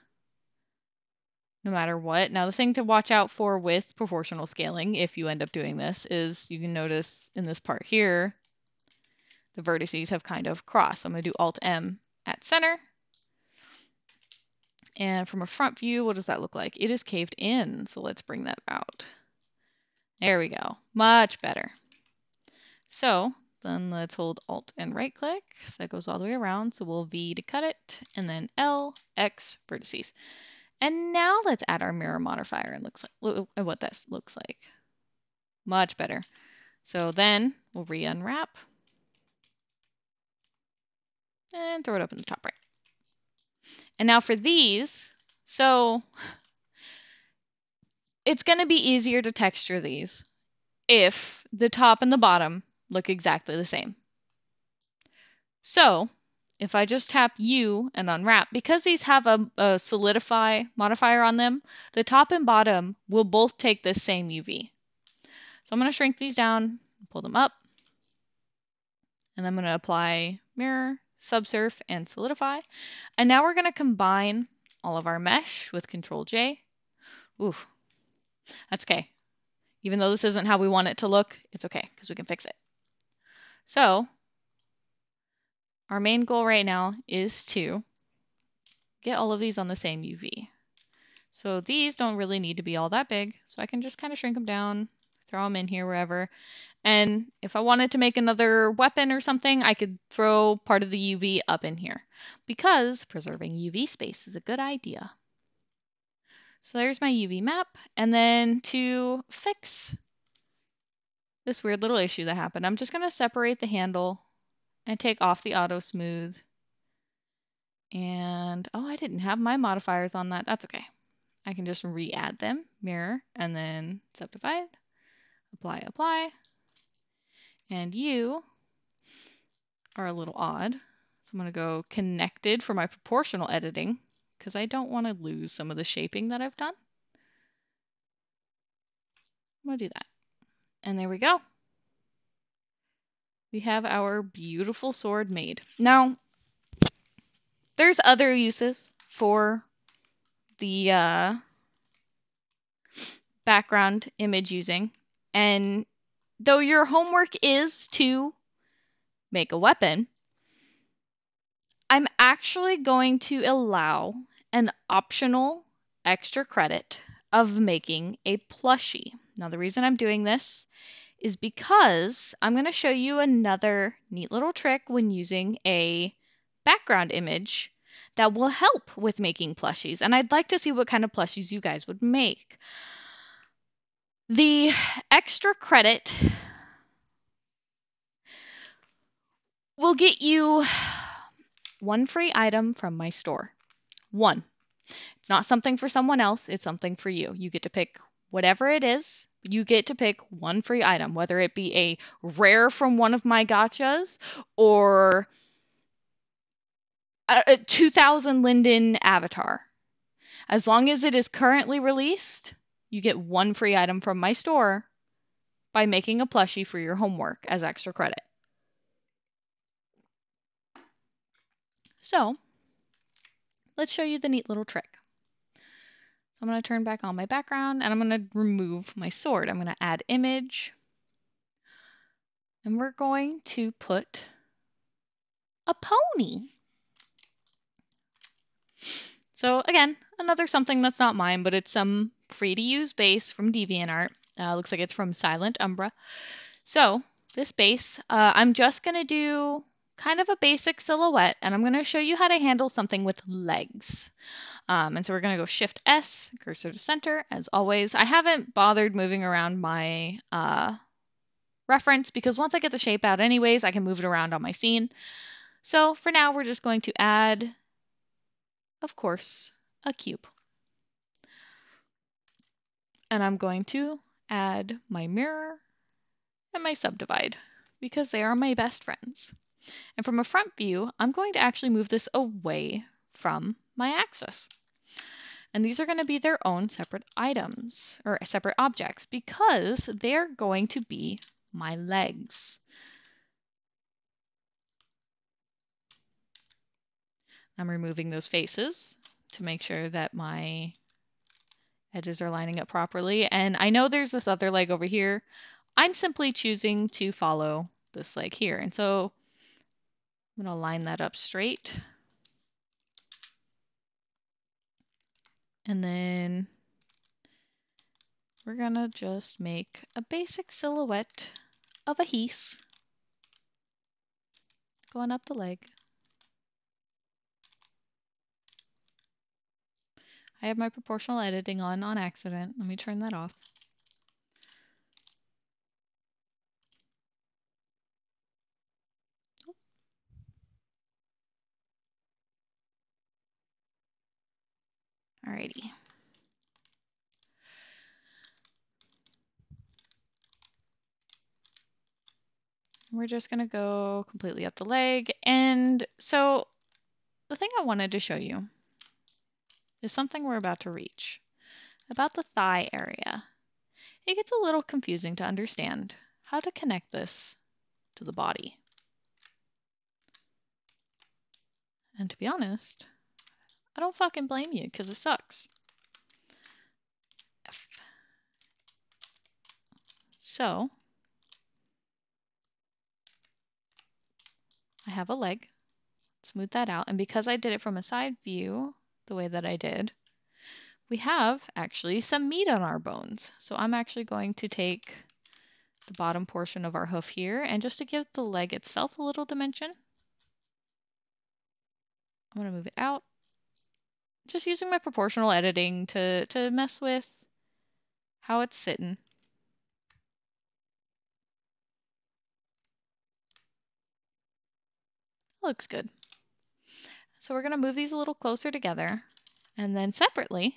no matter what. Now, the thing to watch out for with proportional scaling, if you end up doing this, is you can notice in this part here, the vertices have kind of crossed. So I'm going to do Alt M at center. And from a front view, what does that look like? It is caved in. So let's bring that out. There we go. Much better. So then let's hold Alt and right click. That goes all the way around. So we'll V to cut it and then L, X vertices. And now let's add our mirror modifier and look what this looks like. Much better. So then we'll re-unwrap and throw it up in the top right. And now for these, so it's going to be easier to texture these if the top and the bottom look exactly the same. So if I just tap U and unwrap, because these have a solidify modifier on them, the top and bottom will both take this same UV. So I'm going to shrink these down, pull them up, and I'm going to apply mirror, subsurf, and solidify. And now we're going to combine all of our mesh with Control J. Ooh, that's okay. Even though this isn't how we want it to look, it's okay because we can fix it. So our main goal right now is to get all of these on the same UV. So these don't really need to be all that big, so I can just kind of shrink them down, throw them in here wherever. And if I wanted to make another weapon or something, I could throw part of the UV up in here because preserving UV space is a good idea. So there's my UV map. And then to fix this weird little issue that happened, I'm just going to separate the handle and take off the auto smooth. And oh, I didn't have my modifiers on that. That's okay. I can just re-add them, mirror, and then subdivide, apply, apply. And you are a little odd. So I'm going to go connected for my proportional editing because I don't want to lose some of the shaping that I've done. I'm going to do that. And there we go. We have our beautiful sword made. Now, there's other uses for the background image using. And though your homework is to make a weapon, I'm actually going to allow an optional extra credit of making a plushie. Now, the reason I'm doing this is because I'm going to show you another neat little trick when using a background image that will help with making plushies. And I'd like to see what kind of plushies you guys would make. The extra credit will get you one free item from my store. One. It's not something for someone else, it's something for you. You get to pick whatever it is. You get to pick one free item, whether it be a rare from one of my gachas or a 2000 Linden avatar. As long as it is currently released, you get one free item from my store by making a plushie for your homework as extra credit. So let's show you the neat little trick. So I'm going to turn back on my background and I'm going to remove my sword. I'm going to add image and we're going to put a pony. So again, another something that's not mine, but it's some free to use base from DeviantArt. Looks like it's from Silent Umbra. So this base, I'm just going to do kind of a basic silhouette and I'm going to show you how to handle something with legs. And so we're going to go Shift S, cursor to center, as always. I haven't bothered moving around my reference because once I get the shape out anyways, I can move it around on my scene. So for now, we're just going to add, of course, a cube. And I'm going to add my mirror and my subdivide because they are my best friends. And from a front view, I'm going to actually move this away from my axis. And these are going to be their own separate items or separate objects because they're going to be my legs. I'm removing those faces to make sure that my edges are lining up properly. And I know there's this other leg over here. I'm simply choosing to follow this leg here. And so I'm going to line that up straight. And then we're going to just make a basic silhouette of a heese going up the leg. I have my proportional editing on accident. Let me turn that off. Alrighty. We're just going to go completely up the leg. And so the thing I wanted to show you is something we're about to reach. About the thigh area. It gets a little confusing to understand how to connect this to the body. And to be honest, I don't fucking blame you because it sucks. So I have a leg. Smooth that out. And because I did it from a side view, the way that I did, we have actually some meat on our bones. So I'm actually going to take the bottom portion of our hoof here and just to give the leg itself a little dimension, I'm going to move it out. Just using my proportional editing to mess with how it's sitting. Looks good. So we're going to move these a little closer together. And then separately,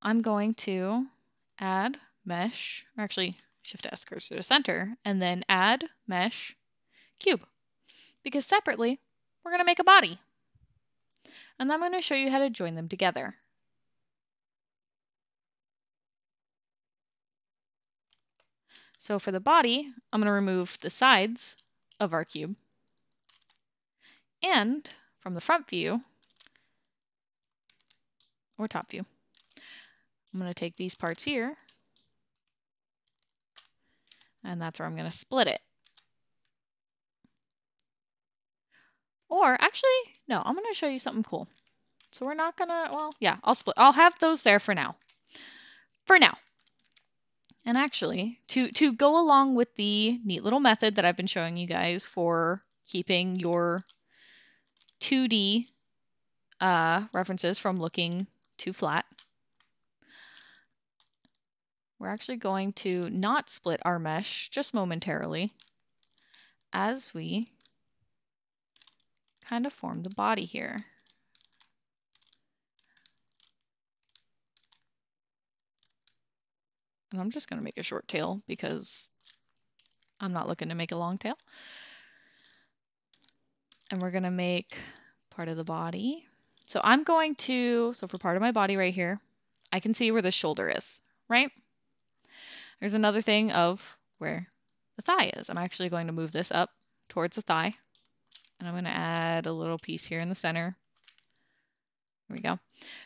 I'm going to add mesh, or actually Shift S cursor to center, and then add mesh cube. Because separately, we're going to make a body. And I'm going to show you how to join them together. So for the body, I'm going to remove the sides of our cube. And from the front view, or top view, I'm going to take these parts here, and that's where I'm going to split it. Or actually, no, I'm going to show you something cool. So we're not going to, well, yeah, I'll have those there for now. For now. And actually, to go along with the neat little method that I've been showing you guys for keeping your 2D references from looking too flat, we're actually going to not split our mesh just momentarily as we kind of form the body here. And I'm just going to make a short tail because I'm not looking to make a long tail. And we're going to make part of the body. So I'm going to, so for part of my body right here, I can see where the shoulder is, right? There's another thing of where the thigh is. I'm actually going to move this up towards the thigh. And I'm going to add a little piece here in the center. There we go.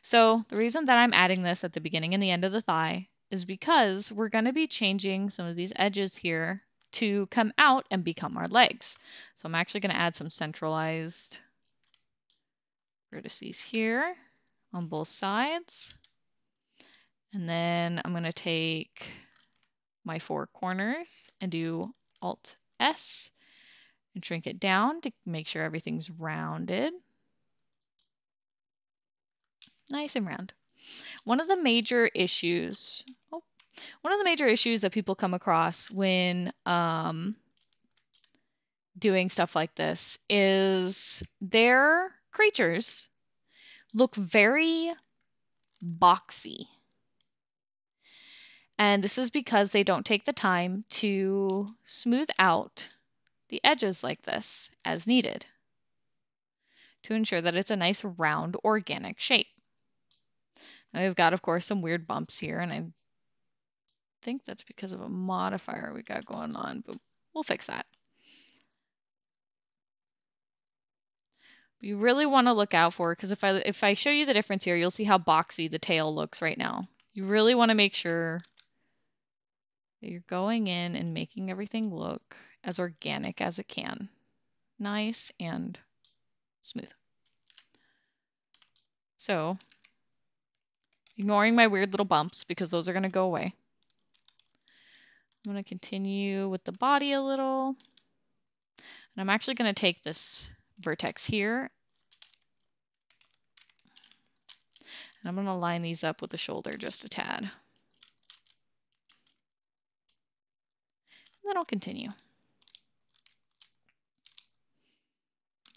So the reason that I'm adding this at the beginning and the end of the thigh is because we're going to be changing some of these edges here to come out and become our legs. So I'm actually going to add some centralized vertices here on both sides. And then I'm going to take my 4 corners and do Alt S and shrink it down to make sure everything's rounded. Nice and round. One of the major issues, that people come across when doing stuff like this is their creatures look very boxy. And this is because they don't take the time to smooth out the edges like this as needed to ensure that it's a nice round organic shape. Now we've got, of course, some weird bumps here, and I think that's because of a modifier we got going on, but we'll fix that. You really want to look out for, because if I show you the difference here, you'll see how boxy the tail looks right now. You really want to make sure that you're going in and making everything look as organic as it can. Nice and smooth. So, ignoring my weird little bumps because those are going to go away. I'm going to continue with the body a little. And I'm actually going to take this vertex here. And I'm going to line these up with the shoulder just a tad. And then I'll continue.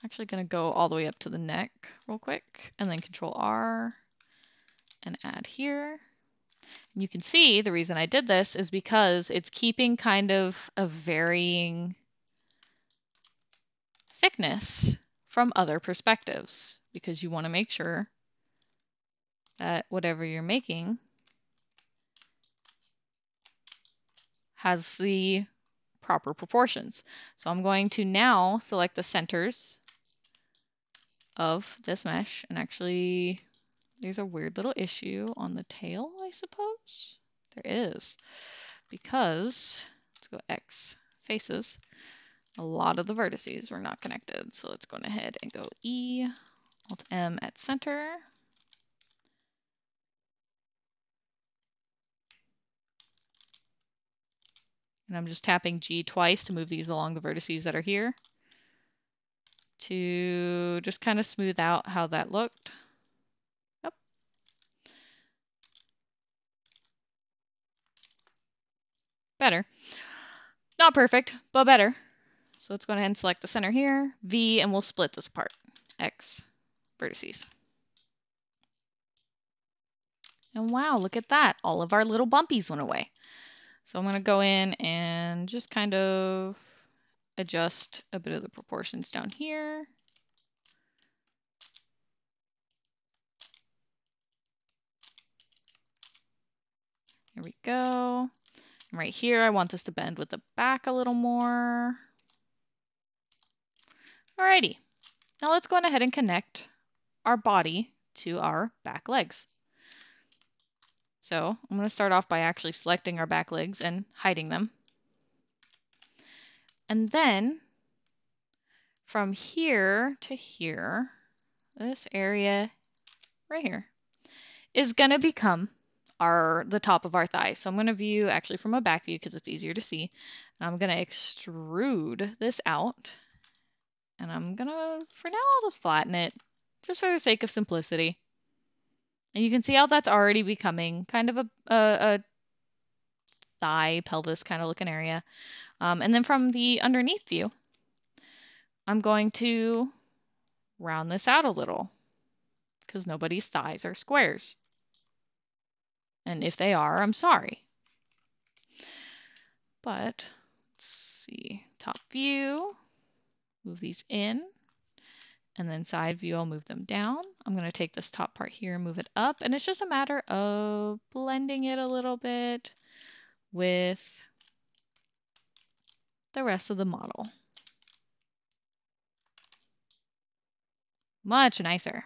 Actually going to go all the way up to the neck real quick, and then Control R and add here. And you can see the reason I did this is because it's keeping kind of a varying thickness from other perspectives, because you want to make sure that whatever you're making has the proper proportions. So I'm going to now select the centers of this mesh, and actually there's a weird little issue on the tail, I suppose. There is, because let's go X faces. A lot of the vertices were not connected. So let's go ahead and go E, Alt M at center. And I'm just tapping G twice to move these along the vertices that are here to just kind of smooth out how that looked. Yep. Better. Not perfect, but better. So let's go ahead and select the center here, V, and we'll split this apart. X vertices. And wow, look at that. All of our little bumpies went away. So I'm going to go in and just kind of adjust a bit of the proportions down here. Here we go. And right here, I want this to bend with the back a little more. Alrighty. Now let's go ahead and connect our body to our back legs. So I'm going to start off by actually selecting our back legs and hiding them. And then from here to here, this area right here is going to become the top of our thigh. So I'm going to view actually from a back view because it's easier to see. And I'm going to extrude this out. And I'm going to, for now, I'll just flatten it just for the sake of simplicity. And you can see how that's already becoming kind of a thigh, pelvis kind of looking area. And then from the underneath view, I'm going to round this out a little because nobody's thighs are squares. And if they are, I'm sorry. But let's see, top view, move these in, and then side view, I'll move them down. I'm going to take this top part here and move it up, and it's just a matter of blending it a little bit with the rest of the model. Much nicer.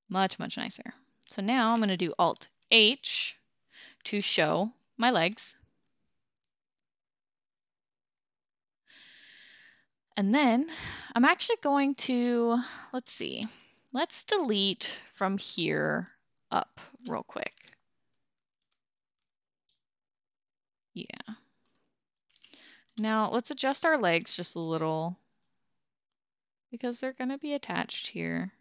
Much, much nicer. So now I'm going to do Alt H to show my legs. And then I'm actually going to, let's see, let's delete from here up real quick. Yeah. Now let's adjust our legs just a little because they're going to be attached here.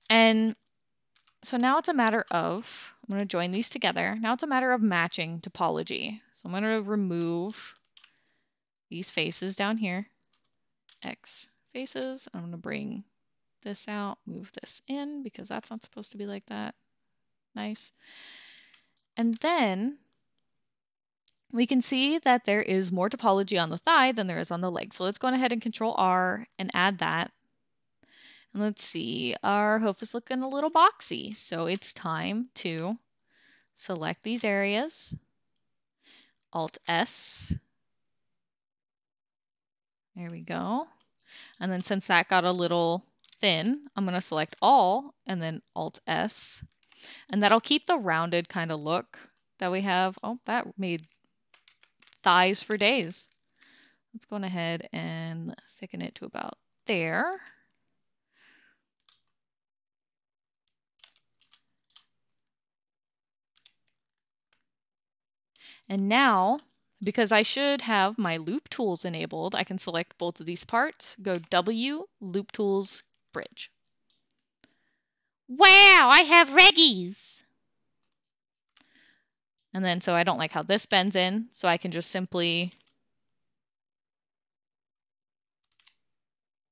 And so now it's a matter of, I'm going to join these together. Now it's a matter of matching topology. So I'm going to remove these faces down here, X faces. I'm going to bring this out, move this in because that's not supposed to be like that. Nice. And then we can see that there is more topology on the thigh than there is on the leg. So let's go ahead and Control R and add that. And let's see, our hoof is looking a little boxy. So it's time to select these areas, Alt S. There we go. And then since that got a little thin, I'm going to select all and then Alt S. And that'll keep the rounded kind of look that we have. Oh, that made thighs for days. Let's go ahead and thicken it to about there. And now, because I should have my loop tools enabled, I can select both of these parts, go W, loop tools, bridge. Wow, I have reggies. And then, so I don't like how this bends in, so I can just simply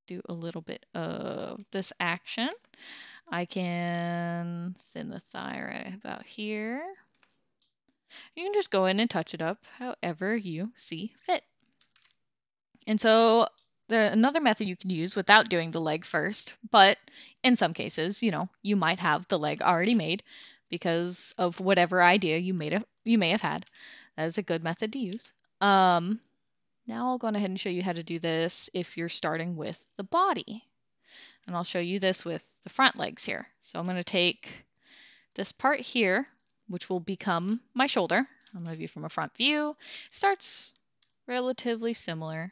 do a little bit of this action. I can thin the thigh right about here. You can just go in and touch it up however you see fit. And so another method you can use without doing the leg first, but in some cases, you might have the leg already made because of whatever idea you may have had. That is a good method to use. Now I'll go ahead and show you how to do this if you're starting with the body. And I'll show you this with the front legs here. So I'm going to take this part here, which will become my shoulder. I'm going to view from a front view. Starts relatively similar.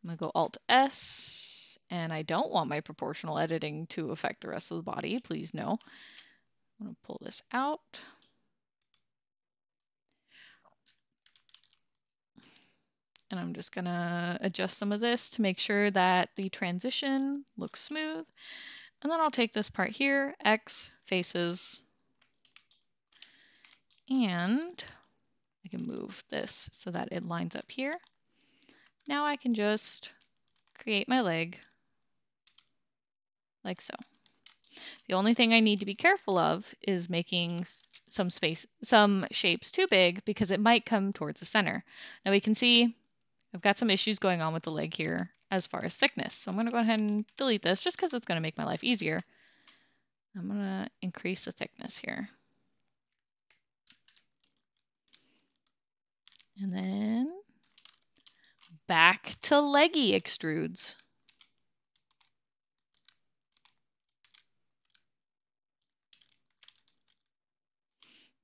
I'm going to go Alt S, and I don't want my proportional editing to affect the rest of the body. Please no. I'm going to pull this out. And I'm just going to adjust some of this to make sure that the transition looks smooth. And then I'll take this part here, X faces, and I can move this so that it lines up here. Now I can just create my leg like so. The only thing I need to be careful of is making some shapes too big because it might come towards the center. Now we can see I've got some issues going on with the leg here as far as thickness. So I'm going to go ahead and delete this just because it's going to make my life easier. I'm going to increase the thickness here. And then back to leggy extrudes.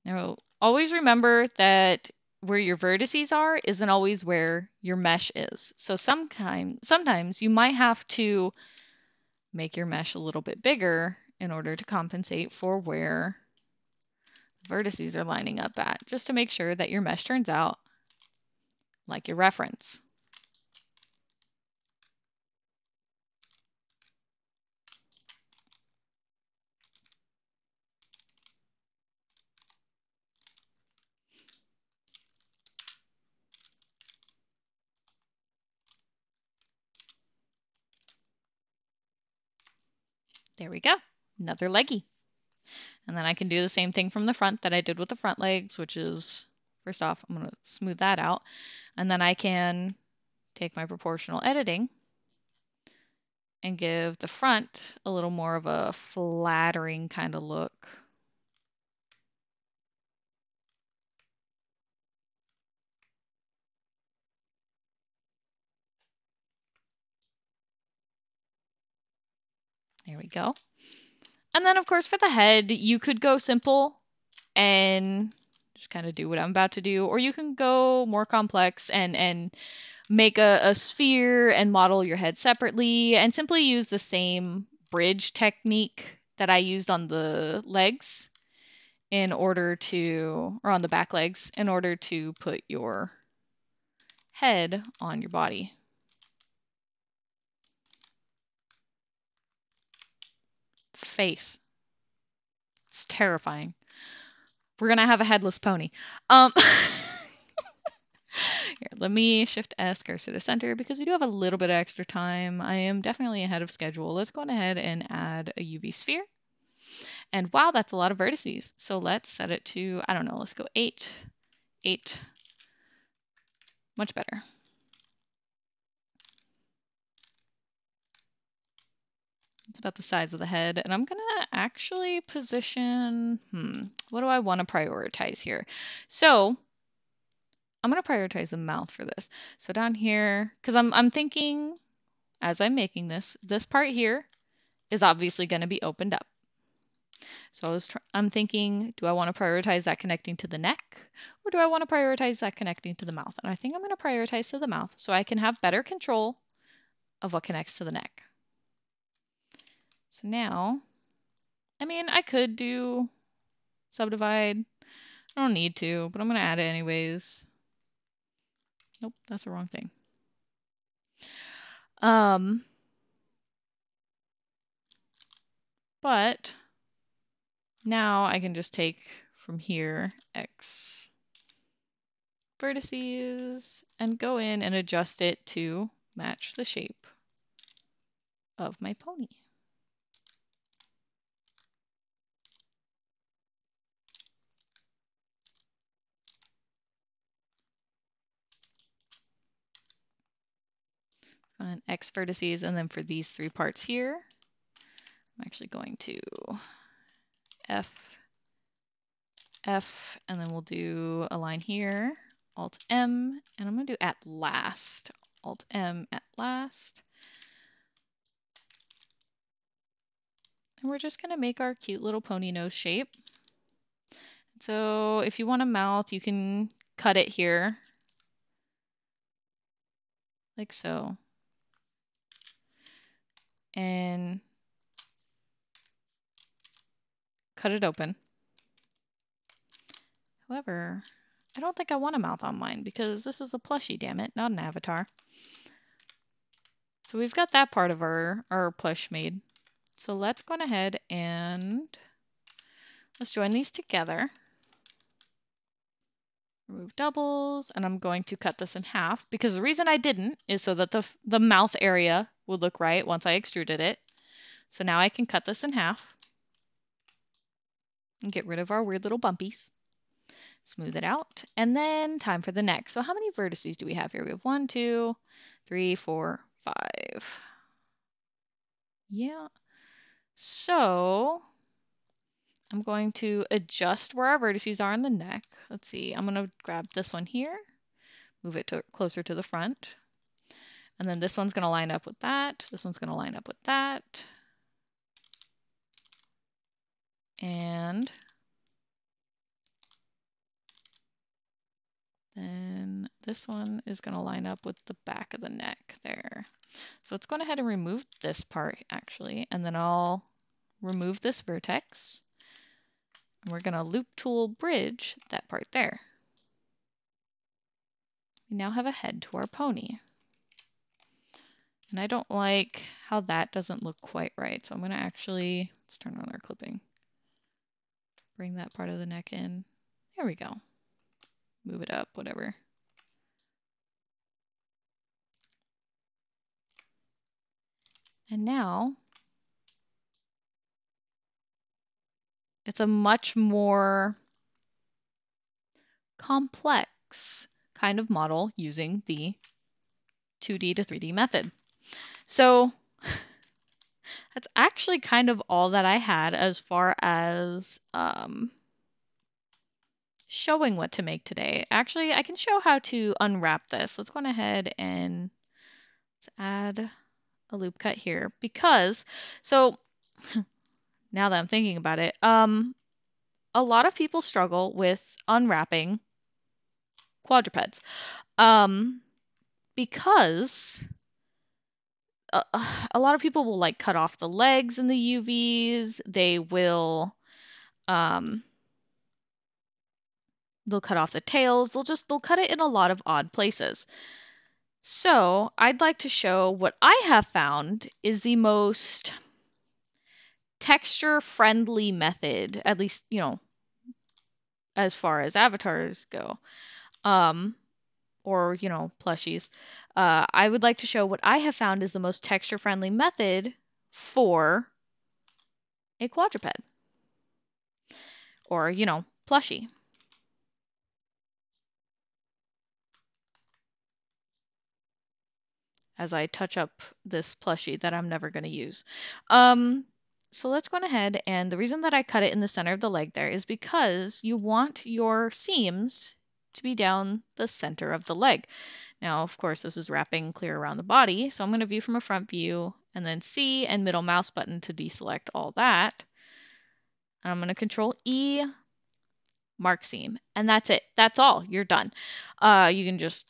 Now, always remember that where your vertices are isn't always where your mesh is. So sometimes you might have to make your mesh a little bit bigger in order to compensate for where the vertices are lining up at, just to make sure that your mesh turns out like your reference. There we go, another leggy. And then I can do the same thing from the front that I did with the front legs, which is, first off, I'm going to smooth that out. And then I can take my proportional editing and give the front a little more of a flattering kind of look. There we go. And then, of course, for the head, you could go simple and just kind of do what I'm about to do, or you can go more complex and make a sphere and model your head separately and simply use the same bridge technique that I used on the legs in order to, or on the back legs, in order to put your head on your body. Face. It's terrifying. We're gonna have a headless pony. Here, let me Shift S, cursor to center, because we do have a little bit of extra time. I am definitely ahead of schedule. Let's go ahead and add a UV sphere. And wow, that's a lot of vertices. So let's set it to, I don't know, let's go 8, 8. Much better. It's about the size of the head. And I'm gonna actually position, what do I want to prioritize here? So I'm gonna prioritize the mouth for this. So down here, because I'm thinking as I'm making this part here is obviously going to be opened up. So I'm thinking, do I want to prioritize that connecting to the neck, or do I want to prioritize that connecting to the mouth? And I think I'm going to prioritize to the mouth so I can have better control of what connects to the neck. So now, I mean, I could do subdivide. I don't need to, but I'm going to add it anyways. Nope, that's the wrong thing. But now I can just take from here X vertices and go in and adjust it to match the shape of my pony. And X vertices, and then for these 3 parts here, I'm actually going to F, F, and then we'll do a line here, Alt M, and I'm going to do at last, Alt M at last. And we're just going to make our cute little pony nose shape. So if you want a mouth, you can cut it here, like so. And cut it open. However, I don't think I want a mouth on mine because this is a plushie, damn it, not an avatar. So we've got that part of our plush made. So let's go ahead and let's join these together. Remove doubles, and I'm going to cut this in half because the reason I didn't is so that the mouth area would look right once I extruded it. So now I can cut this in half and get rid of our weird little bumpies. Smooth it out, and then time for the neck. So how many vertices do we have here? We have 1, 2, 3, 4, 5. Yeah. So I'm going to adjust where our vertices are in the neck. Let's see. I'm going to grab this one here, move it to closer to the front. And then this one's going to line up with that. This one's going to line up with that. And then this one is going to line up with the back of the neck there. So let's go ahead and remove this part actually, and then I'll remove this vertex. And we're going to loop tool bridge that part there. We now have a head to our pony. And I don't like how that doesn't look quite right. So I'm going to actually, let's turn on our clipping. Bring that part of the neck in. There we go. Move it up, whatever. And now it's a much more complex kind of model using the 2D to 3D method. So that's actually kind of all that I had as far as showing what to make today. Actually, I can show how to unwrap this. Let's go ahead and let's add a loop cut here because, so now that I'm thinking about it, a lot of people struggle with unwrapping quadrupeds. Um, because a lot of people will like cut off the legs in the UVs. Um, they'll cut off the tails. They'll cut it in a lot of odd places. So I'd like to show what I have found is the most texture friendly method, at least, as far as avatars go. Or, plushies. I would like to show what I have found is the most texture friendly method for a quadruped or, plushie. As I touch up this plushie that I'm never going to use. So let's go ahead, and the reason that I cut it in the center of the leg there is because you want your seams to be down the center of the leg. Now, of course, this is wrapping clear around the body, so I'm going to view from a front view, and then C and middle mouse button to deselect all that. And I'm going to Control E, mark seam, and that's it. That's all. You're done. You can just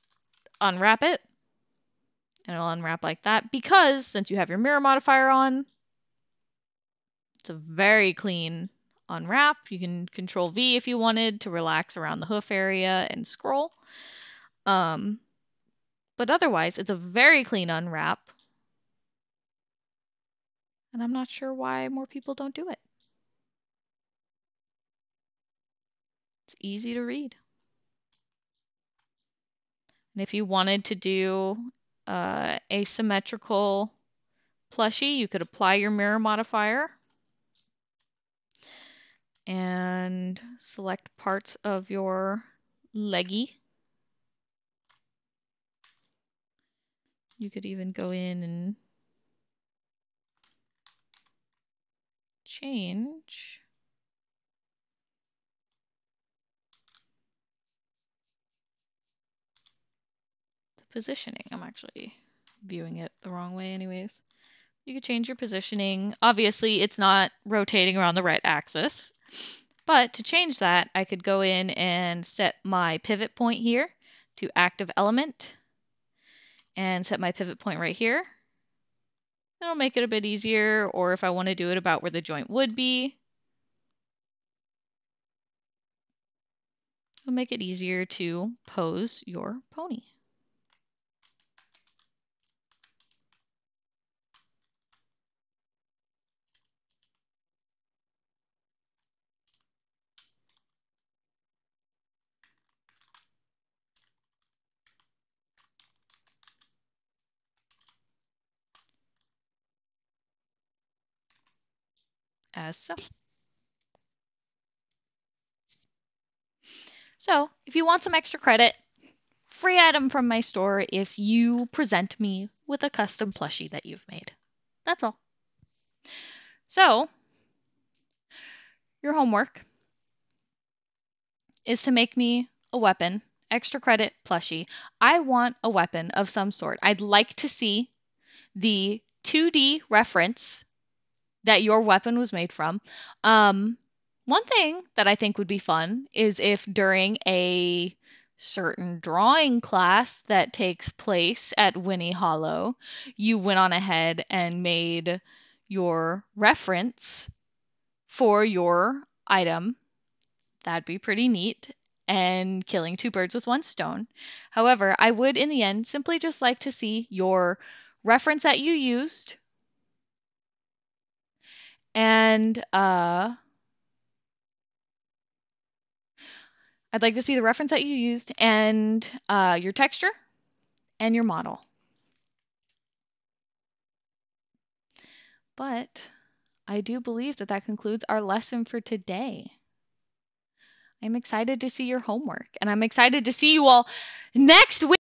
unwrap it, and it'll unwrap like that, because since you have your mirror modifier on, it's a very clean unwrap. You can Control V if you wanted to relax around the hoof area and scroll. But otherwise, it's a very clean unwrap. And I'm not sure why more people don't do it. It's easy to read. And if you wanted to do asymmetrical plushie, you could apply your mirror modifier and select parts of your leggy. You could even go in and change the positioning. I'm actually viewing it the wrong way anyways. You could change your positioning. Obviously, it's not rotating around the right axis. But to change that, I could go in and set my pivot point here to active element and set my pivot point right here. It'll make it a bit easier, or if I want to do it about where the joint would be, it'll make it easier to pose your pony. As so. So, if you want some extra credit, free item from my store if you present me with a custom plushie that you've made. That's all. So, your homework is to make me a weapon, extra credit plushie. I want a weapon of some sort. I'd like to see the 2D reference that your weapon was made from. One thing that I think would be fun is if during a certain drawing class that takes place at Winnie Hollow, you went on ahead and made your reference for your item. That'd be pretty neat. And killing two birds with one stone. However, I would, in the end, simply just like to see your reference that you used. And I'd like to see the reference that you used and your texture and your model. But I do believe that that concludes our lesson for today. I'm excited to see your homework, and I'm excited to see you all next week.